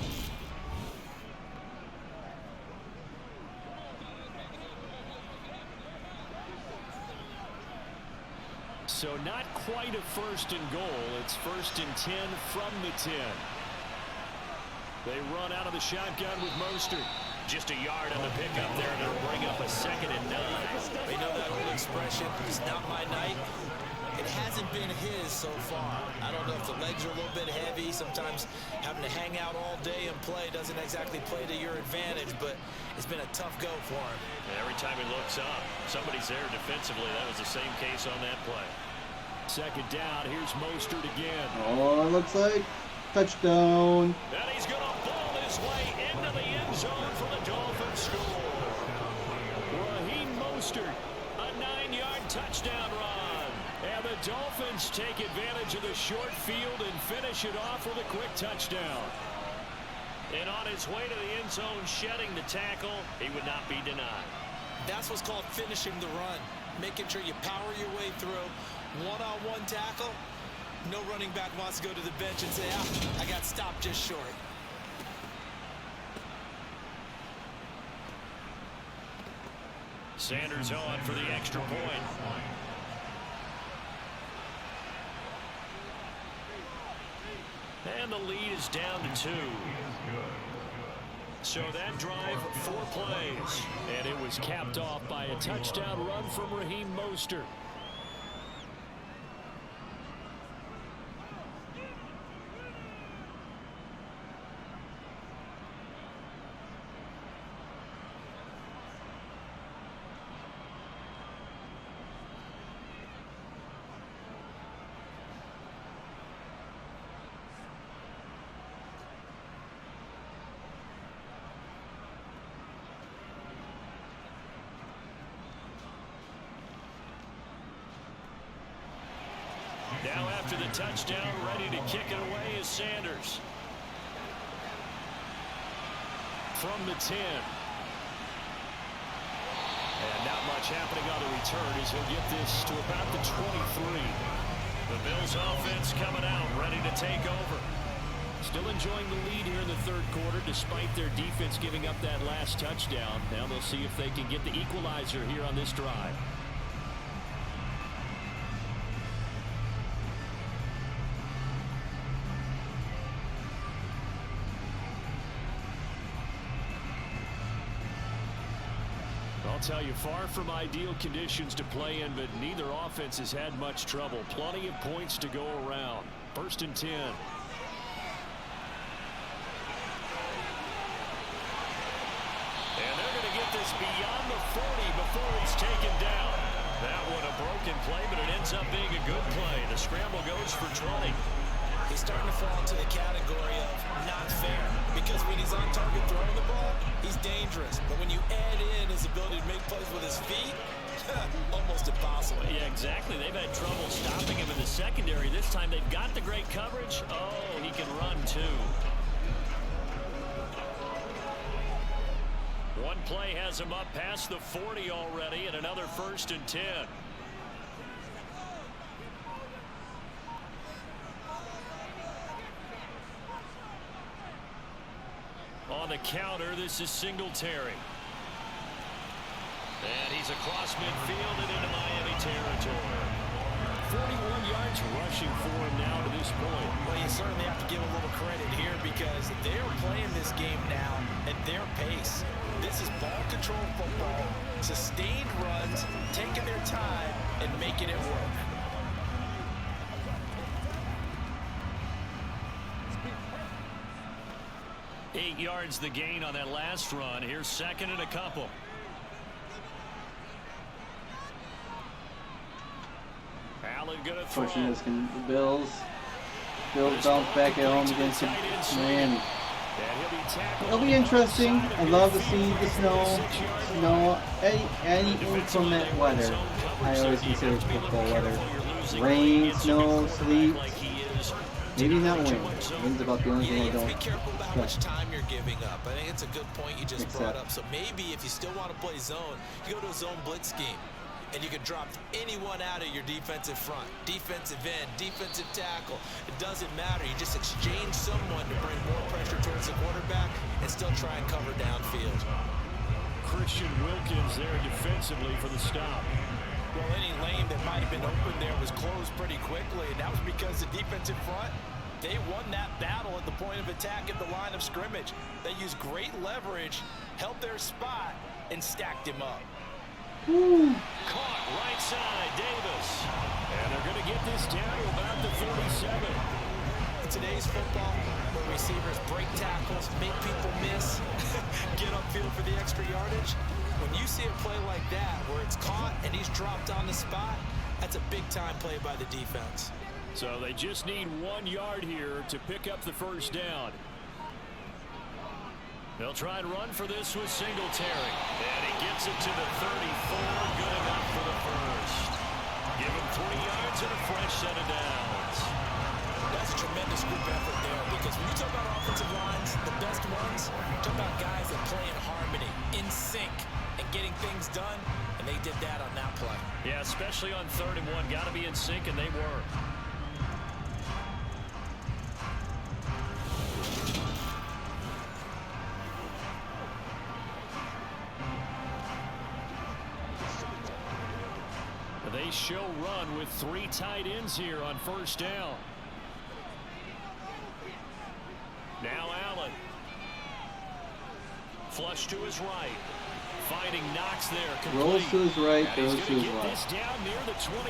So not quite a 1st and goal. It's 1st and 10 from the 10. They run out of the shotgun with Mostert. Just a yard on the pickup there, and it'll bring up a 2nd and 9. You know that old expression, it's not my night. It hasn't been his so far. I don't know if the legs are a little bit heavy. Sometimes having to hang out all day and play doesn't exactly play to your advantage, but it's been a tough go for him. And every time he looks up, somebody's there defensively. That was the same case on that play. 2nd down, here's Mostert again. Oh, it looks like touchdown. And he's going to ball his way into the end zone for the Dolphins score. Raheem Mostert, a 9-yard touchdown run. And the Dolphins take advantage of the short field and finish it off with a quick touchdown. And on his way to the end zone, shedding the tackle, he would not be denied. That's what's called finishing the run. Making sure you power your way through. One-on-one tackle. No running back wants to go to the bench and say, I got stopped just short. Sanders on for the extra point. And the lead is down to 2. So that drive, 4 plays. And it was capped off by a touchdown run from Raheem Mostert. Now after the touchdown, ready to kick it away is Sanders. From the 10. And not much happening on the return as he'll get this to about the 23. The Bills offense coming out, ready to take over. Still enjoying the lead here in the 3rd quarter despite their defense giving up that last touchdown. Now they'll see if they can get the equalizer here on this drive. I'll tell you, far from ideal conditions to play in, but neither offense has had much trouble. Plenty of points to go around. 1st and 10. And they're going to get this beyond the 40 before he's taken down. That one a broken play, but it ends up being a good play. The scramble goes for 20. He's starting to fall into the category of not fair, because when he's on target throwing the ball, he's dangerous. But when you add in his ability to make plays with his feet, almost impossible. Yeah, exactly. They've had trouble stopping him in the secondary. This time they've got the great coverage. Oh, he can run too. One play has him up past the 40 already, and another 1st and 10. On the counter, this is Singletary. And he's across midfield and into Miami territory. 41 yards rushing for him now to this point. Well, you certainly have to give a little credit here because they're playing this game now at their pace. This is ball control football, sustained runs, taking their time and making it work. Eight yards the gain on that last run. Here's 2nd and a couple. Allen gonna throw. Pushing this can the Bills. Bills bounce back at home against Miami. It'll be interesting. I'd love to see the snow, any inclement weather. I always consider football weather. Rain, snow, sleet. Maybe not wind. Wind's about the only thing I don't. Be careful about how much time you're giving up. I think it's a good point you just brought up. So maybe if you still want to play zone, you go to a zone blitz scheme. And you can drop anyone out of your defensive front, defensive end, defensive tackle. It doesn't matter. You just exchange someone to bring more pressure towards the quarterback and still try and cover downfield. Christian Wilkins there defensively for the stop. Well, any lane that might have been open there was closed pretty quickly, and that was because the defensive front They won that battle at the point of attack at the line of scrimmage. They used great leverage, held their spot, and stacked him up. Woo. Caught right side, Davis. And they're going to get this down to about the 37. In today's football, where receivers break tackles, make people miss, get upfield for the extra yardage, when you see a play like that where it's caught and he's dropped on the spot, that's a big-time play by the defense. So they just need 1 yard here to pick up the first down. They'll try and run for this with Singletary. And he gets it to the 34. Good enough for the first. Give him 3 yards and a fresh set of downs. That's a tremendous group effort there, because when you talk about offensive lines, the best ones, talk about guys that play in harmony, in sync, and getting things done, and they did that on that play. Yeah, especially on 3rd and 1. Got to be in sync, and they were. They show run with 3 tight ends here on 1st down. Now Allen. Flush to his right. Finding Knox there. Complete. Rolls to his right, and goes to his get left. this down near the 25.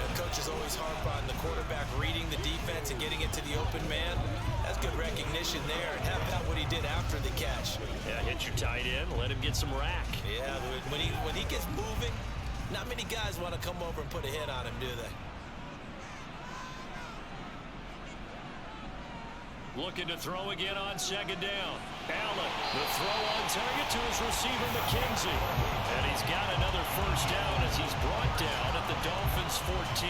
And coaches always harp on the quarterback reading the defense and getting it to the open man. That's good recognition there. And how about what he did after the catch? Yeah, hit your tight end. Let him get some rack. Yeah, when he gets moving, not many guys want to come over and put a hit on him, do they? Looking to throw again on 2nd down. Allen, the throw on target to his receiver, McKenzie. And he's got another first down as he's brought down at the Dolphins' 14.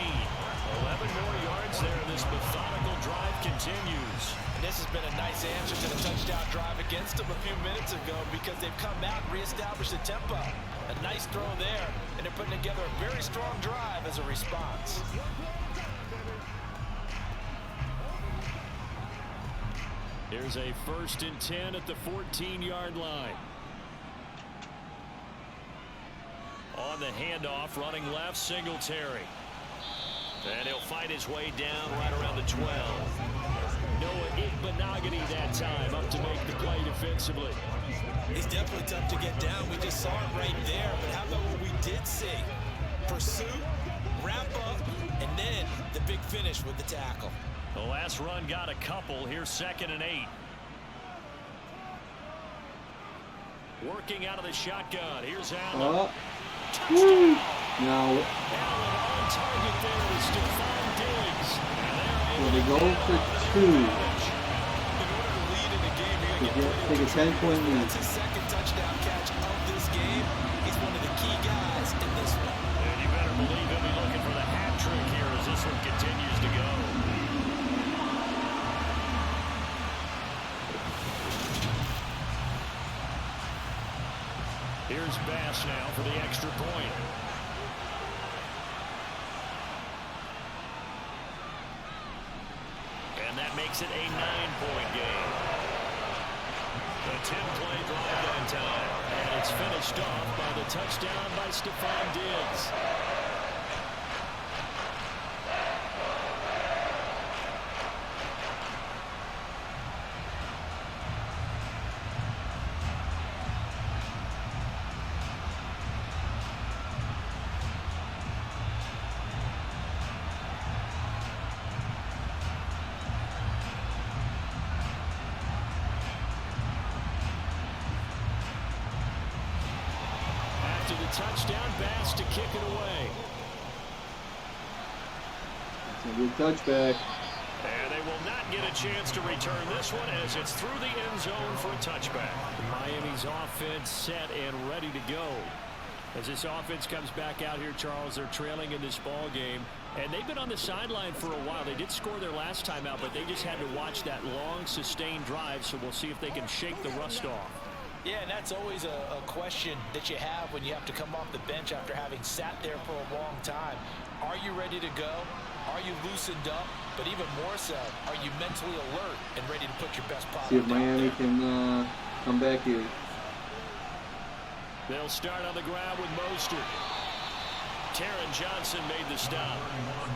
11 more yards there. This methodical drive continues. And this has been a nice answer to the touchdown drive against them a few minutes ago, because they've come out and reestablished the tempo. A nice throw there, and they're putting together a very strong drive as a response. Here's a 1st and 10 at the 14-yard line. On the handoff, running left, Singletary. And he'll fight his way down right around the 12. Noah Igbenogany that time up to make the play defensively. He's definitely tough to get down. We just saw it right there. But how about what we did see? Pursuit, wrap up, and then the big finish with the tackle. The last run got a couple. Here's 2nd and 8. Working out of the shotgun. Here's Allen. Woo. Now, Allen on target there with Stephon Diggs. will they go for 2 to take a 10-point lead? That's his 2nd touchdown catch of this game. He's one of the key guys in this one. And you better believe he'll be looking for the hat trick here as this one continues to go. Here's Bass now for the extra point. And that makes it a 9-point game. A 10-play drive that time. And it's finished off by the touchdown by Stephon Diggs. Touchdown, Bass to kick it away. That's a good touchback. And they will not get a chance to return this one as it's through the end zone for a touchback. Miami's offense set and ready to go. As this offense comes back out here, Charles, they're trailing in this ball game. And they've been on the sideline for a while. They did score their last time out, but they just had to watch that long, sustained drive. So we'll see if they can shake the rust off. Yeah, and that's always a question that you have when you have to come off the bench after having sat there for a long time. Are you ready to go? Are you loosened up? But even more so, are you mentally alert and ready to put your best product See if out Miami there? can come back here. They'll start on the ground with Mostert. Taron Johnson made the stop.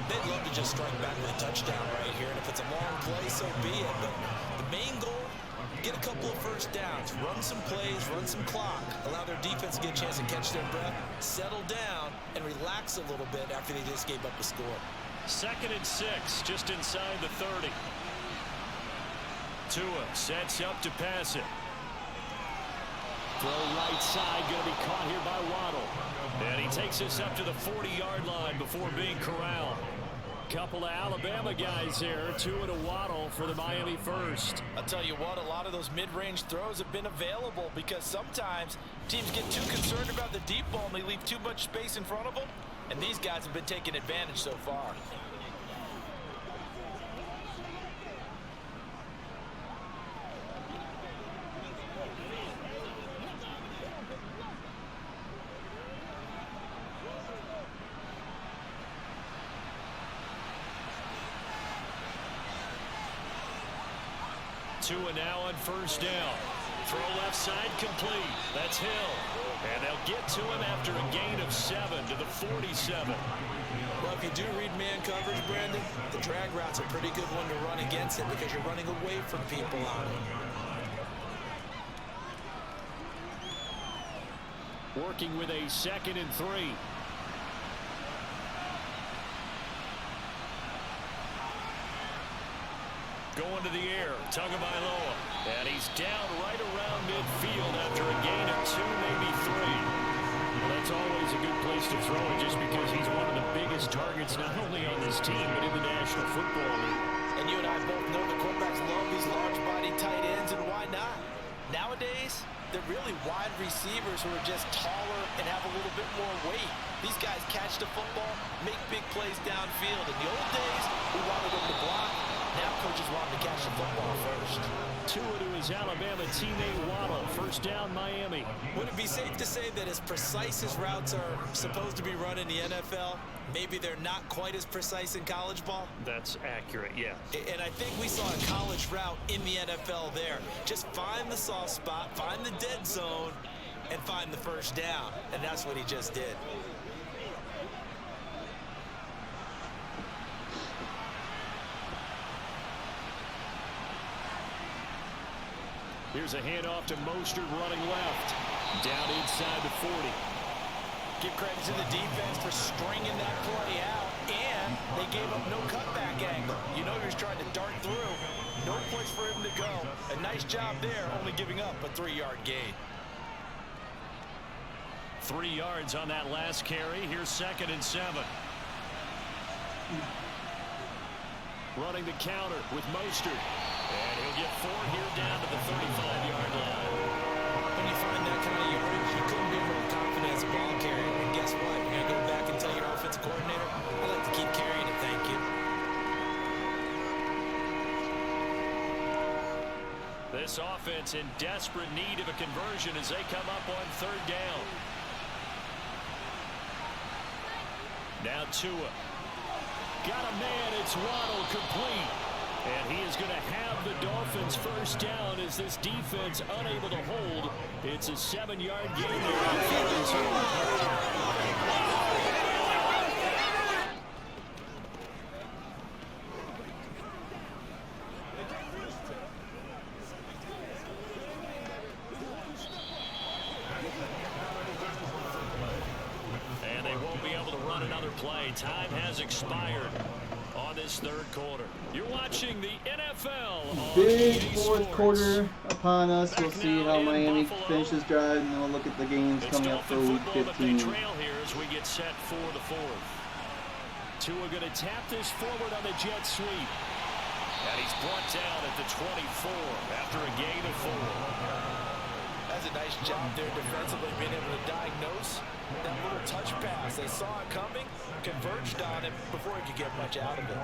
They'd love to just strike back with a touchdown right here, and if it's a long play, so be it. But the main goal, get a couple of first downs, run some plays, run some clock, allow their defense to get a chance to catch their breath, settle down, and relax a little bit after they just gave up a score. 2nd and 6, just inside the 30. Tua sets up to pass it. Throw right side, going to be caught here by Waddle. And he takes us up to the 40-yard line before being corralled. Couple of Alabama guys there, Tua to Waddle for the Miami first. I'll tell you what, a lot of those mid-range throws have been available because sometimes teams get too concerned about the deep ball and they leave too much space in front of them. And these guys have been taking advantage so far. Tua now on first down. Throw left side complete. That's Hill. And they'll get to him after a gain of 7 to the 47. Well, if you do read man coverage, Brandon, the drag route's a pretty good one to run against it because you're running away from people on it. Working with a 2nd and 3. Going to the air, Tagovailoa, and he's down right around midfield after a gain of 2, maybe 3. Well, that's always a good place to throw it just because he's one of the biggest targets not only on this team but in the National Football League. And you and I both know the quarterbacks love these large-body tight ends, and why not? Nowadays, they're really wide receivers who are just taller and have a little bit more weight. These guys catch the football, make big plays downfield. In the old days, we wanted them to block. Now coaches want him to catch the football first. Tua to his Alabama teammate Waddle. First down, Miami. Would it be safe to say that as precise as routes are supposed to be run in the NFL, maybe they're not quite as precise in college ball? That's accurate, yeah. And I think we saw a college route in the NFL there. Just find the soft spot, find the dead zone, and find the first down. And that's what he just did. Here's a handoff to Mostert running left. Down inside the 40. Give credit to the defense for stringing that play out, and they gave up no cutback angle. You know he was trying to dart through. No place for him to go. A nice job there, only giving up a 3-yard gain. 3 yards on that last carry. Here's 2nd and 7. Running the counter with Mostert. And he'll get 4 here down to the 35-yard line. When you find that kind of yardage, you couldn't be more confident as a ball carrier. And guess what? You're going to go back and tell your offensive coordinator, I'd like to keep carrying it, thank you. This offense in desperate need of a conversion as they come up on 3rd down. Now Tua. Got a man, it's Waddle, complete. And he is going to have the Dolphins first down as this defense unable to hold. It's a 7-yard gain there on 3rd and 2. And they won't be able to run another play. Time has expired on this 3rd quarter. You're watching the NFL on Big EA 4th Sports. quarter upon us. Back We'll see now how in Miami Buffalo. finishes drive, and then we'll look at the games It's coming up for Dolphin Week football that they 15. trail here as we get set for the 4th. Tua going to tap this forward on the jet sweep. And he's brought down at the 24 after a gain of 4. That's a nice job there defensively, being able to diagnose that little touch pass. They saw it coming, converged on it before he could get much out of it.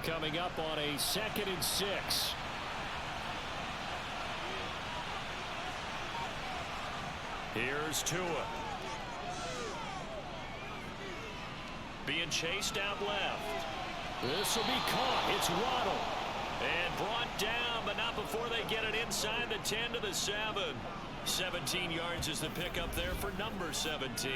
Coming up on a 2nd and 6. Here's Tua. Being chased out left. This will be caught. It's Waddle. And brought down, but not before they get it inside the 10 to the 7. 17 yards is the pickup there for number 17.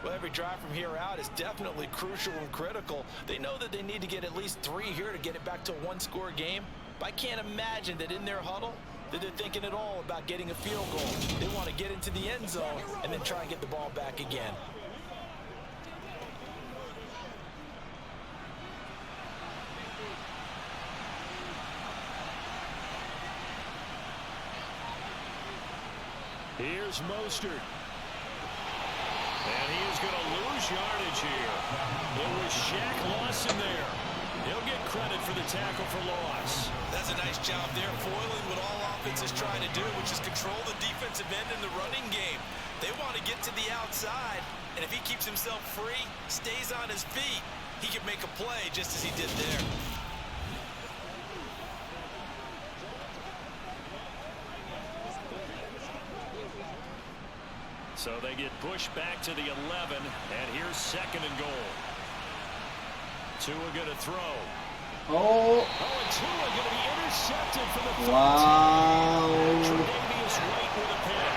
Well, every drive from here out is definitely crucial and critical. They know that they need to get at least 3 here to get it back to a one-score game. But I can't imagine that in their huddle that they're thinking at all about getting a field goal. They want to get into the end zone and then try and get the ball back again. Here's Mostert. And he is going to lose yardage here. It was Shaq Lawson there. He'll get credit for the tackle for loss. That's a nice job there, foiling what all offense is trying to do, which is control the defensive end in the running game. They want to get to the outside, and if he keeps himself free, stays on his feet, he can make a play just as he did there. So they get pushed back to the 11, and here's 2nd and goal. Tua going to throw. Oh, and Tua going to be intercepted for the 14. wow. Tre'Davious White with a pick.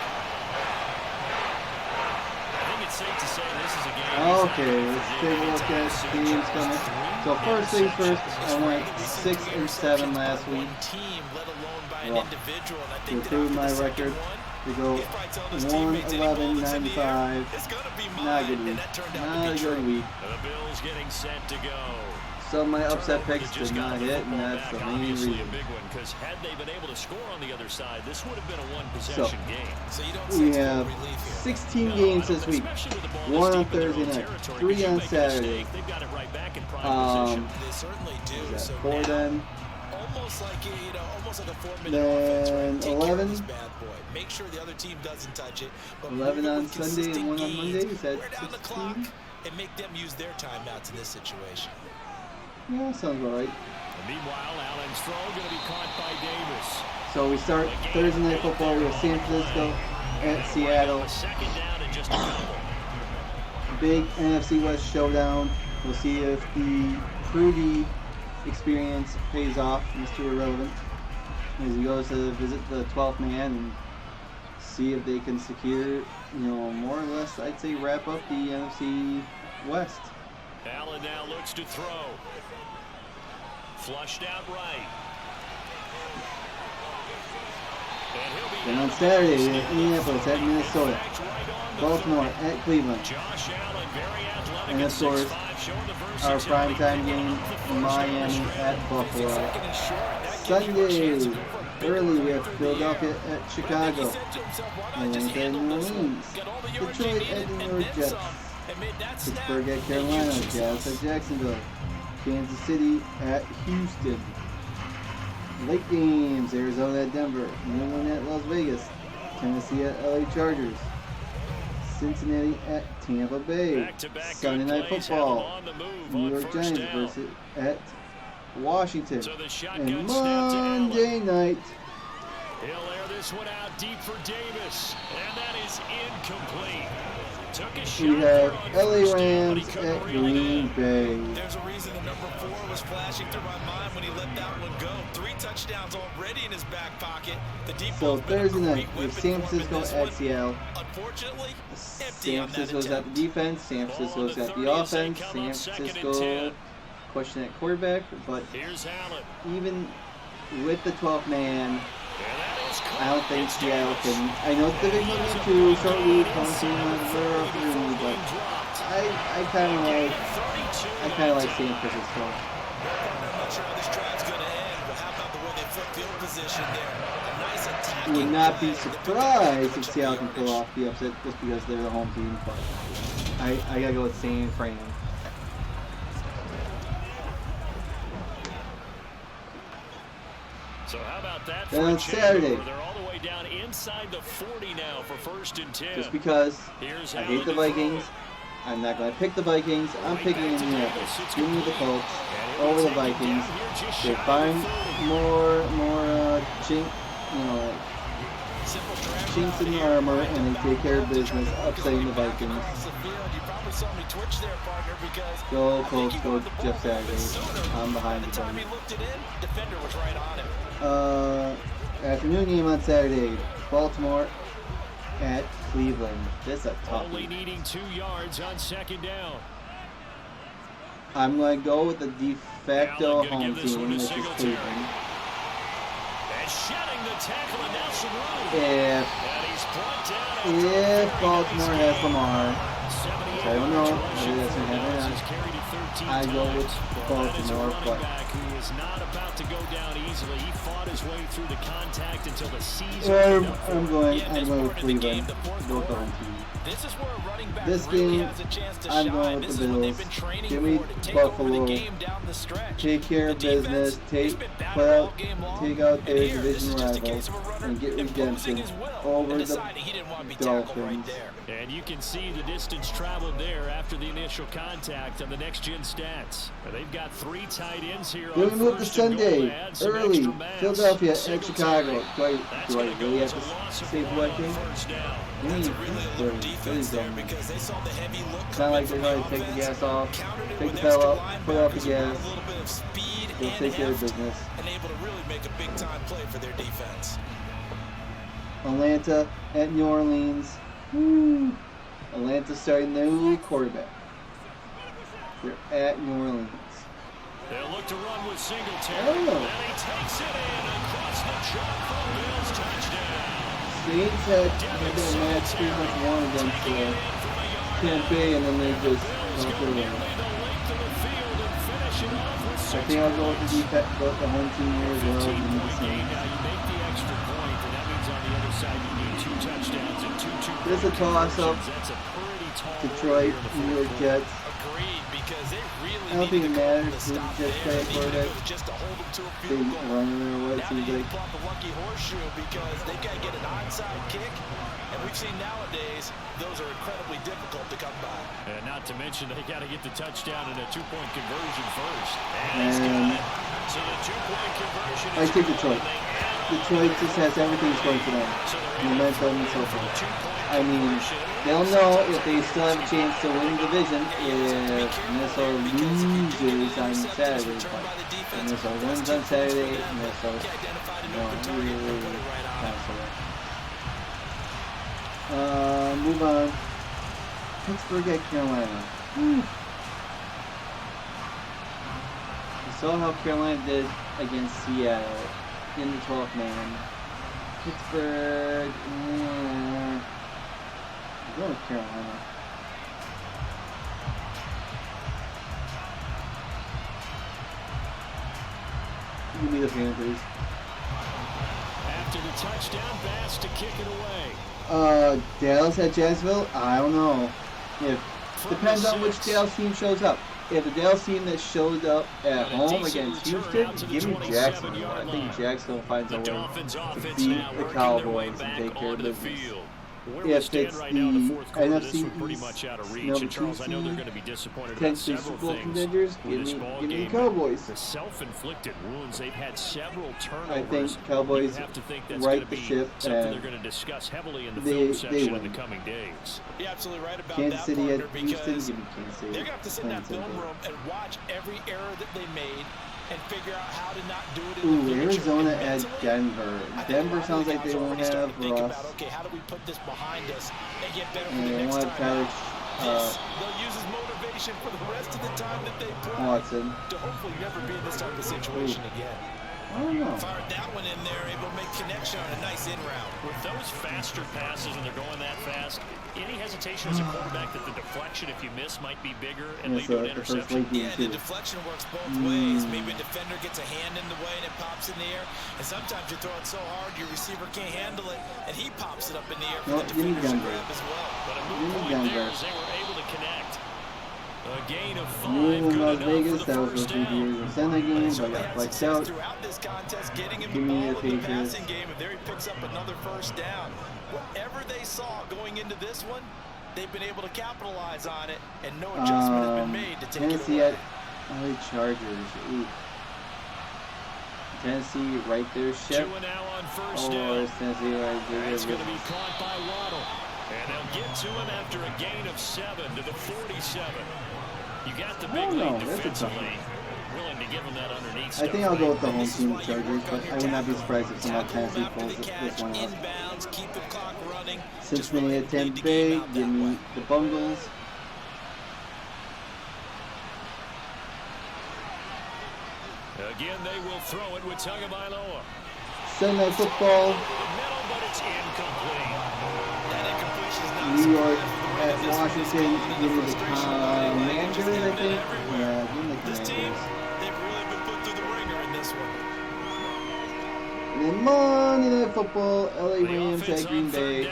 I think it's safe to say this is a game. Okay, let's take a look at the games coming. So first things first, I went 6 and 7 last week. Well, to improve my record, to go 1-11-9-5. Not a good week. Not a good week. The Bills getting set to go. Some of my upset picks did not hit, and that's the main reason. A big one, because had they been able to score on the other side, this would have been a one-possession game. We have 16 games this week. 1 on Thursday night, 3 on Saturday. They've got it right back in prime They certainly do. Is that So 4 then? almost like a 4-minute Then offense, right? Take 11. care of this bad boy. Make sure the other team doesn't touch it. But 11 on with Sunday and 1 on consistent Monday. gains, Is that wear down the 16? clock and make them use their timeouts in this situation. Yeah, sounds all right. Meanwhile, Allen's throw going to be caught by Davis. So we start Thursday Night Football. We have San Francisco at Seattle. Second down and just a couple. Big NFC West showdown. We'll see if the Prudy experience pays off. Mr. Irrelevant, as he goes to visit the 12th man and see if they can secure, more or less, I'd say, wrap up the NFC West. Allen now looks to throw. Flushed out right. Then on Saturday, we have Indianapolis at Minnesota, Baltimore at Cleveland, and of course, our primetime game, Miami at Buffalo. Sunday, early, we have Philadelphia at Chicago, Atlanta at New Orleans, Detroit at New York Jets, Pittsburgh at Carolina, Dallas at Jacksonville, Kansas City at Houston. Late games, Arizona at Denver, New England at Las Vegas, Tennessee at LA Chargers, Cincinnati at Tampa Bay. Sunday Night Football, New York Giants versus at Washington. And Monday night, he'll air this one out deep for Davis, and that is incomplete. We have LA Rams at Green Bay. There's a reason the number 4 was flashing through my mind when he let that one go. 3 touchdowns already in his back pocket. So Thursday night, we have San Francisco at Seattle. Unfortunately, San Francisco's got the defense. San Francisco's got the offense. San Francisco question at quarterback, but even with the 12th man, I don't think Seattle can. I know it's Division 2, short week, home team, but I kind of like San Francisco. I'm not sure how this drive's going to end, but how about the way they flip field position there? A nice attacking Would not be surprised if Seattle can pull off the upset just because they're the home team, but I gotta go with San Fran. So how about that? Then on Saturday, they're all the way down inside the 40 now for 1st and 10. just because I hate the Vikings, I'm not going to pick the Vikings. I'm picking Indianapolis. Give me the Colts over the Vikings. They find more chinks in the armor, and they take care of business, upsetting the Vikings. Go Colts, go Jeff Saturday. I'm behind the Vikings. Afternoon game on Saturday. Baltimore at Cleveland. This is a tough Only week. needing 2 yards on 2nd down. I'm going to go with the de facto Allen gonna home give this team, one to which is Singletary. Cleveland. And shedding the tackle, and now some room. If And he's brought down after a very Baltimore nice has game. Lamar, 78 I don't know. yards Maybe that's rushing gonna for happen. He's carried it 13 I go with times. Well, that is a Baltimore, running but back who is not about to go down easily. He fought his way through the contact until the season. I'm going with Cleveland. Both home team. This is where a running back This really game, has a chance to I'm shine. going with This the is what they've Bills. been training Give me for, to take over Buffalo. the game down the stretch. Take care of The defense, business. it's been battered all game long. Take out And their here, this division is just a rival case of a runner and get imposing redemption his will over and the deciding he didn't want to be tackled right Dolphins. there. And you can see the distance traveled there after the initial contact on the next-gen stats. They've got 3 tight ends here. Then we on move to 1st and goal Sunday, to add some early, extra mass. Philadelphia at Singletary. Chicago. That's Do I gonna go really as have a loss to of say 1 what on game? 1st down. That's a really alert Really defense there dumb. because they saw the heavy look It's not like they're going to take the gas off, take the pedal up, put off the gas. a little bit of speed They'll and take care of heft, business. and able to really make a big time play for their defense. Atlanta at New Orleans. Woo. Atlanta starting their new quarterback. They're at New Orleans. They'll look to run with Singletary. Oh. And he takes it in across the chalk for Bills touchdown. Saints had their match pretty much won against Tampa Bay, and then they just Bills don't go do nearly it. the length of the field and finish it off with I 6 think I'll go with the defense, the home team here as well. Give me the 15-point game. Saints. Now you make the extra point, and that means on the other side you need 2 touchdowns and 2 two-point There's a toss-up. conversions. That's a pretty tall Detroit, order New here York in the fourth Jets. Agreed, because they really I don't think it needed to call matters the who stop the Jets there. play They for needed that. to just to hold them to a They field goal. running or what it Now they seems need like. to plop the lucky horseshoe because they got to get an onside kick. And we've seen nowadays those are incredibly difficult to come by. And not to mention they got to get the touchdown and a 2-point conversion first. And he's got And it. So the 2-point conversion I is take good, Detroit. and they add Detroit just has everything going for them. So they're able to Momentum and so convert forth. for a 2-point I mean, conversion. they'll know if they still have a chance to win the division if Minnesota loses on Saturday. But if Minnesota wins on Saturday, Minnesota really kind of slow. Move on. Pittsburgh at Carolina. You saw how Carolina did against Seattle in the 12th man. Pittsburgh, I'm going with Carolina. Give me the Panthers. After the touchdown, Bass to kick it away. Dallas at Jacksonville? I don't know. Depends on which Dallas team shows up. If the Dallas team that showed up at home against Houston, give me Jacksonville. I think Jacksonville finds a way to beat the Cowboys and take care of business. Where we If stand it's right now in the the fourth quarter, this NFC one pretty East much out of reach. number And Charles, 2 I know they're seed, going to be disappointed about potentially several Super Bowl things contenders, with this ball give me game. the Cowboys. The self-inflicted wounds, they've had several turnovers. I think Cowboys you have to think that's right going to the be ship, something and they're going to discuss heavily in the they film section in win. the coming days. You're absolutely right about Kansas that, City partner, at Houston, because give me Kansas City. they're going to have to sit in that film room and watch every error that they made and figure out how to not do it in the future. Arizona And at mentally, Denver. I think Denver a lot sounds of the like they guys won't already started have to think Russ. about, okay, how do we put this behind us and get better for And the they next won't time have out? Tyler, They'll use as motivation for the rest of the time that they play Watson. to hopefully never be in this type of situation again. I don't know. Fired that one in there, able to make connection on a nice in route. With those faster passes and they're going that fast, any hesitation as a quarterback that the deflection, if you miss, might be bigger and lead to an The first interception? late game Yeah, the too. deflection works both ways. Maybe a defender gets a hand in the way and it pops in the air. And sometimes you throw it so hard your receiver can't handle it, and he pops it up in the air No, for the give me defender to Denver. grab as well. But a Give move me point Denver. there as they were able to connect. A gain of 5, New England, good Las enough Vegas, for that the was first supposed to be down. the Sunday game, but Certainly got had flexed success out. throughout this contest, getting him Give me involved the in the Patriots. passing game, and there he picks up another first down. Whatever they saw going into this one, they've been able to capitalize on it, and no adjustment has been made to take Tennessee it away. at LA Chargers. Ooh. Tennessee right there, ship. 2 now on first Or down. is Tennessee right there? It's going to be caught by Waddle. And they'll get to him after a gain of 7 to the 47. You got the big Oh, no, lead that's a tough defensively. Really to give him that underneath I stuff. think I'll go with the home team Chargers, but I would not be surprised if someone Tennessee pulls this one out. Cincinnati at Tampa Bay, give me the Bungles. Again, they will throw it with Tagovailoa. Sunday Night Football. But it's incomplete. New York at Washington, give me the Commanders, I think. Yeah, give me the Commanders. They've really been put through the ringer in this one. And then Monday Night Football, LA Rams at Green Bay.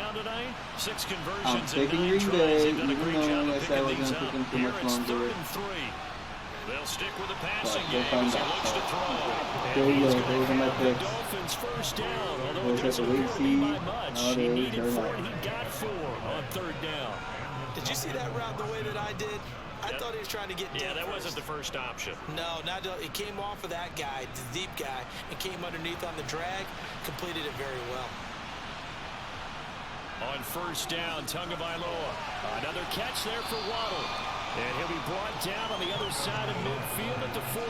I'm taking Green Bay, even though I said I wasn't going to pick them too much longer. They'll stick with the passing We'll game find as he out. looks to throw. There you go. Those are my picks. Dolphins first down. Although We'll it have to doesn't wait appear to see be by much. how He they needed turn 4. out. He got 4 on third down. Did you see that route the way that I did? I thought he was trying to get deep. Yeah, that wasn't the first option. No, it came off of that guy, the deep guy, and came underneath on the drag. Completed it very well. On first down, Tagovailoa. Another catch there for Waddle. And he'll be brought down on the other side of midfield at the 43.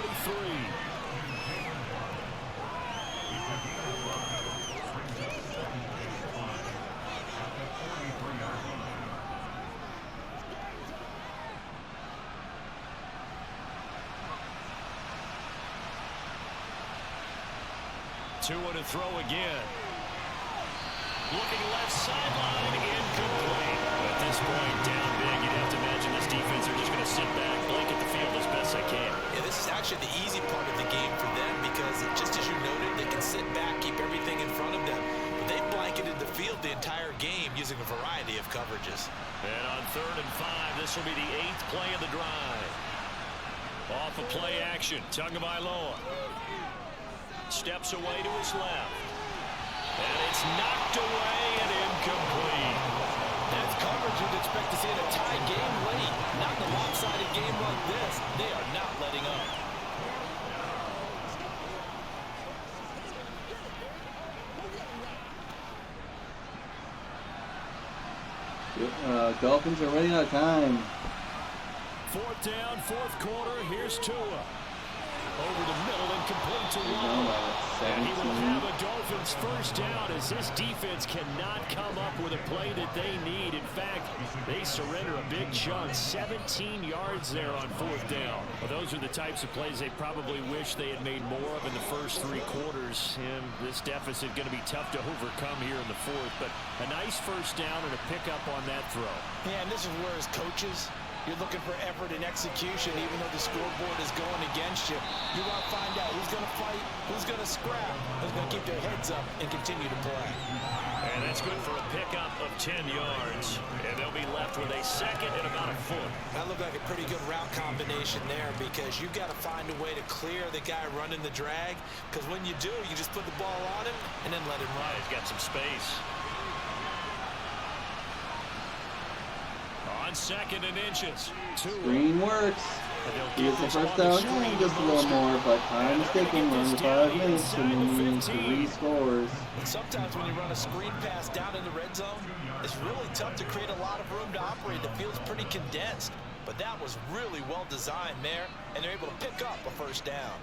Tua to throw again. Looking left sideline, incomplete. At this point, down big, you'd have to imagine this defense are just going to sit back, blanket the field as best they can. Yeah, this is actually the easy part of the game for them because, just as you noted, they can sit back, keep everything in front of them. But they blanketed the field the entire game using a variety of coverages. And on 3rd and 5, this will be the 8th play of the drive. Off of play action, Tagovailoa steps away to his left. And it's knocked away and incomplete. That's coverage you'd expect to see in a tie game late. Not in a lopsided game like this. They are not letting up. Dolphins are running out of time. 4th down, 4th quarter. Here's Tua. Over the middle and complete to Waddle. And he will have a Dolphins first down as this defense cannot come up with a play that they need. In fact, they surrender a big chunk, 17 yards there on 4th down. Well, those are the types of plays they probably wish they had made more of in the first 3 quarters. And this deficit going to be tough to overcome here in the 4th. But a nice first down and a pickup on that throw. Yeah, and this is where as coaches, you're looking for effort and execution, even though the scoreboard is going against you. You want to find out who's going to fight, who's going to scrap, who's going to keep their heads up and continue to play. And that's good for a pickup of 10 yards. And they'll be left with a 2nd and about a foot. That looked like a pretty good route combination there because you've got to find a way to clear the guy running the drag. Because when you do, you just put the ball on him and then let him run. He's got some space. On 2nd and inches. Screen works. He gets the first down and just a little more, but I'm mistaken. We're under 5 minutes and we need 3 scores. And sometimes when you run a screen pass down in the red zone, it's really tough to create a lot of room to operate. The field's pretty condensed, but that was really well designed there, and they're able to pick up a first down.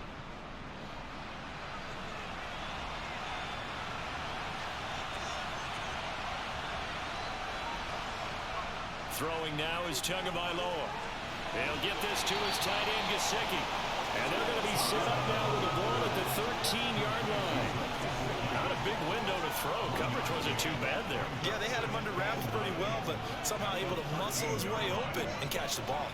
Throwing now is Tagovailoa. They'll get this to his tight end, Gesicki. And they're going to be set up now with the ball at the 13-yard line. Not a big window to throw. Coverage wasn't too bad there. Yeah, they had him under wraps pretty well, but somehow able to muscle his way open and catch the ball.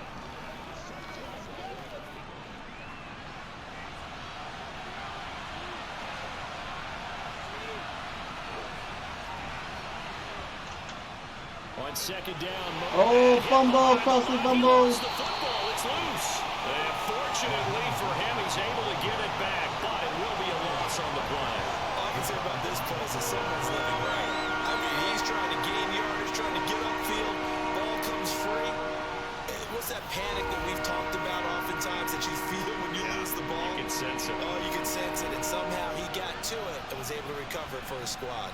On 2nd down. Oh, fumble, costly fumble. The football, it's loose. And fortunately for him, he's able to get it back, but it will be a loss on the play. All I can say about this play is that someone's living right. I mean, he's trying to gain yardage, trying to get upfield. Ball comes free. What's that panic that we've talked about oftentimes that you feel when you lose the ball? You can sense it. Oh, you can sense it. And somehow he got to it and was able to recover it for his squad.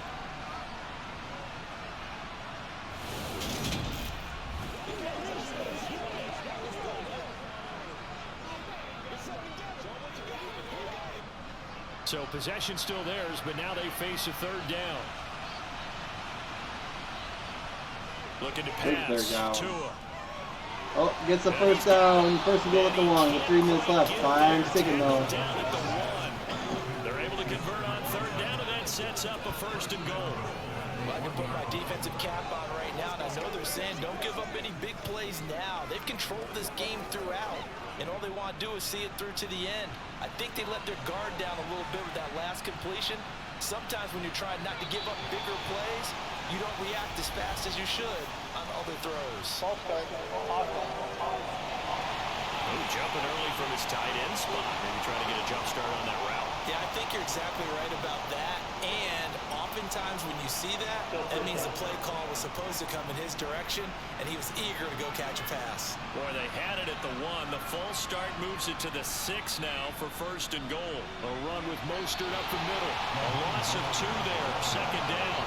So possession still theirs, but now they face a third down. Looking to pass. Tua. Oh, gets the first down. First and goal at the 1 with 3 minutes left. Time's ticking though. Down at the 1. They're able to convert on third down, and that sets up a first and goal. Well, I can put my defensive cap on right now, and I know they're saying don't give up any big plays now. They've controlled this game throughout, and all they want to do is see it through to the end. I think they let their guard down a little bit with that last completion. Sometimes when you're trying not to give up bigger plays, you don't react as fast as you should on other throws. Jumping early from his tight end spot. Maybe trying to get a jump start on that route. Yeah, I think you're exactly right about that. And oftentimes when you see that, that means the play call was supposed to come in his direction, and he was eager to go catch a pass. Boy, they had it at the 1. The false start moves it to the 6 now for first and goal. A run with Mostert up the middle. A loss of 2 there. Second down.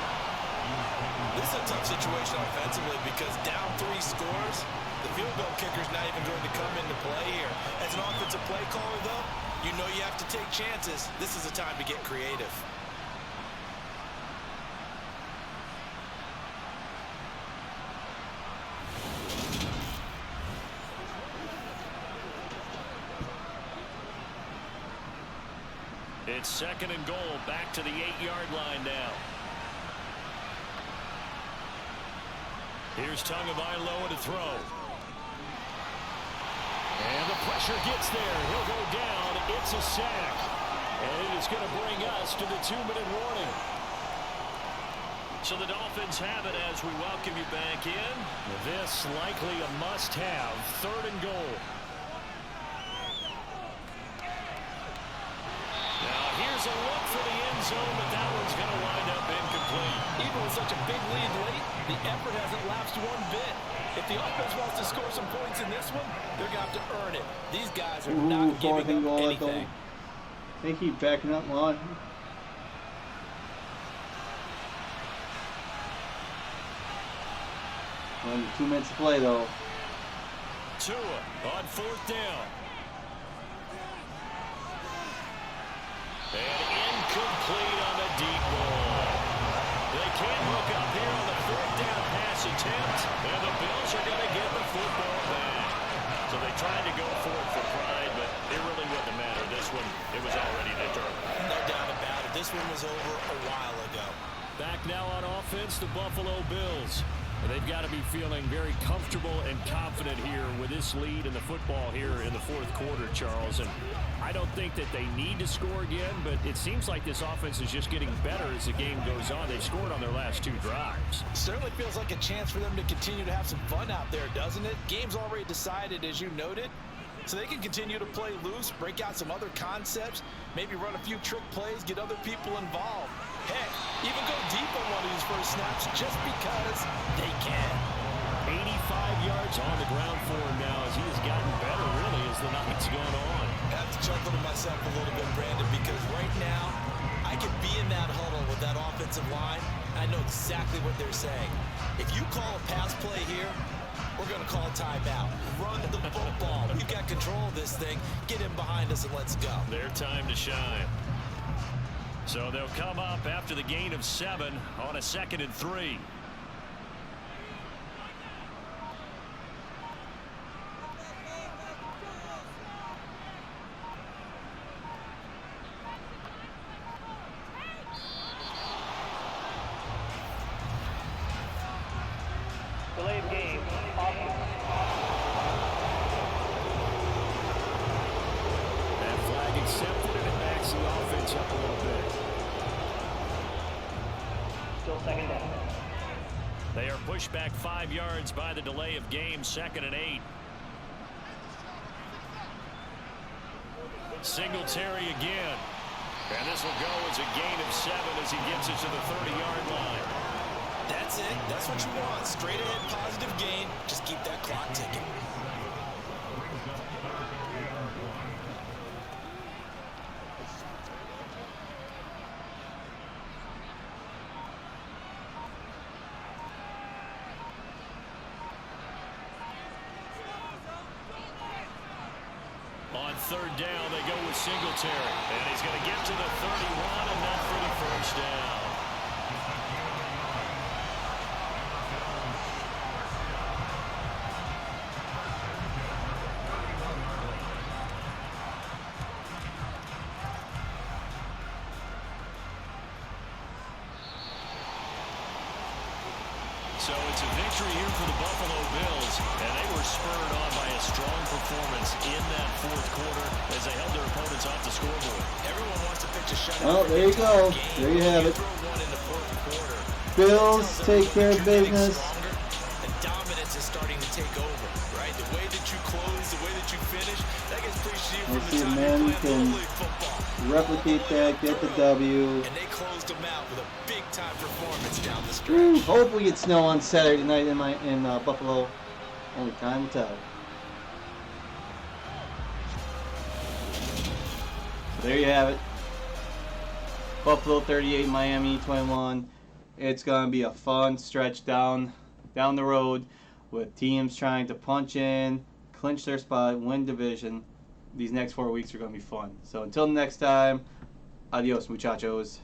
This is a tough situation offensively because down 3 scores, the field goal kicker's not even going to come into play here. As an offensive play caller, though, you know you have to take chances. This is a time to get creative. It's second and goal, back to the 8-yard line now. Here's Tagovailoa to throw. And the pressure gets there. He'll go down. It's a sack. And it is going to bring us to the 2-minute warning. So the Dolphins have it as we welcome you back in. This likely a must-have. Third and goal. Now here's a look for the end zone, but that one's going to wind up incomplete. Even with such a big lead late, the effort hasn't lapsed one bit. If the offense wants to score some points in this one, they're going to have to earn it. These guys are not giving up anything. They keep backing up on. Only 2 minutes to play though. Tua on fourth down. And incomplete on the deep ball. They can't hook up here on the fourth down pass attempt. And the Bills are going to get the football back. So they tried to go for it for pride, but it really wouldn't matter. This one, it was already determined. No doubt about it. This one was over a while ago. Back now on offense, the Buffalo Bills. And they've got to be feeling very comfortable and confident here with this lead in the football here in the fourth quarter, Charles. And I don't think that they need to score again, but it seems like this offense is just getting better as the game goes on. They've scored on their last 2 drives. Certainly feels like a chance for them to continue to have some fun out there, doesn't it? Game's already decided, as you noted. So they can continue to play loose, break out some other concepts, maybe run a few trick plays, get other people involved. Heck, even go deep on one of these first snaps just because they can. 85 yards on the ground for him now as he has gotten better, really, as the night's gone on. I have to chuckle to myself a little bit, Brandon, because right now I could be in that huddle with that offensive line, and I know exactly what they're saying. If you call a pass play here, we're going to call a timeout. Run the football. We've got control of this thing. Get in behind us and let's go. Their time to shine. So they'll come up after the gain of 7 on a 2nd and 3. Delay of game. That flag accepted, and it backs the offense up a little bit. Still second down. They are pushed back 5 yards by the delay of game, 2nd and 8. Singletary again. And this will go as a gain of 7 as he gets it to the 30-yard line. That's it. That's what you want. Straight ahead positive gain. Just keep that clock ticking. On third down, they go with Singletary. And he's going to get to the 31, enough for the first down. So it's a victory here for the Buffalo Bills, and they were spurred on by a strong performance in that fourth quarter as they held their opponents off the scoreboard. Everyone wants to pitch a shutout. Oh, there you go. There you have it. Bills take care of business. And dominance is starting to take over, right? The way that you close, the way that you finish, that gets preached to you from the time you play Little League football. Replicate that, get the W. And they closed them out with a big-time performance down the stretch. Hope we get snow on Saturday night in Buffalo. Only time will tell. So there you have it. Buffalo 38, Miami 21. It's gonna be a fun stretch down the road with teams trying to punch in, clinch their spot, win division. These next 4 weeks are gonna be fun. So until next time, adios, muchachos.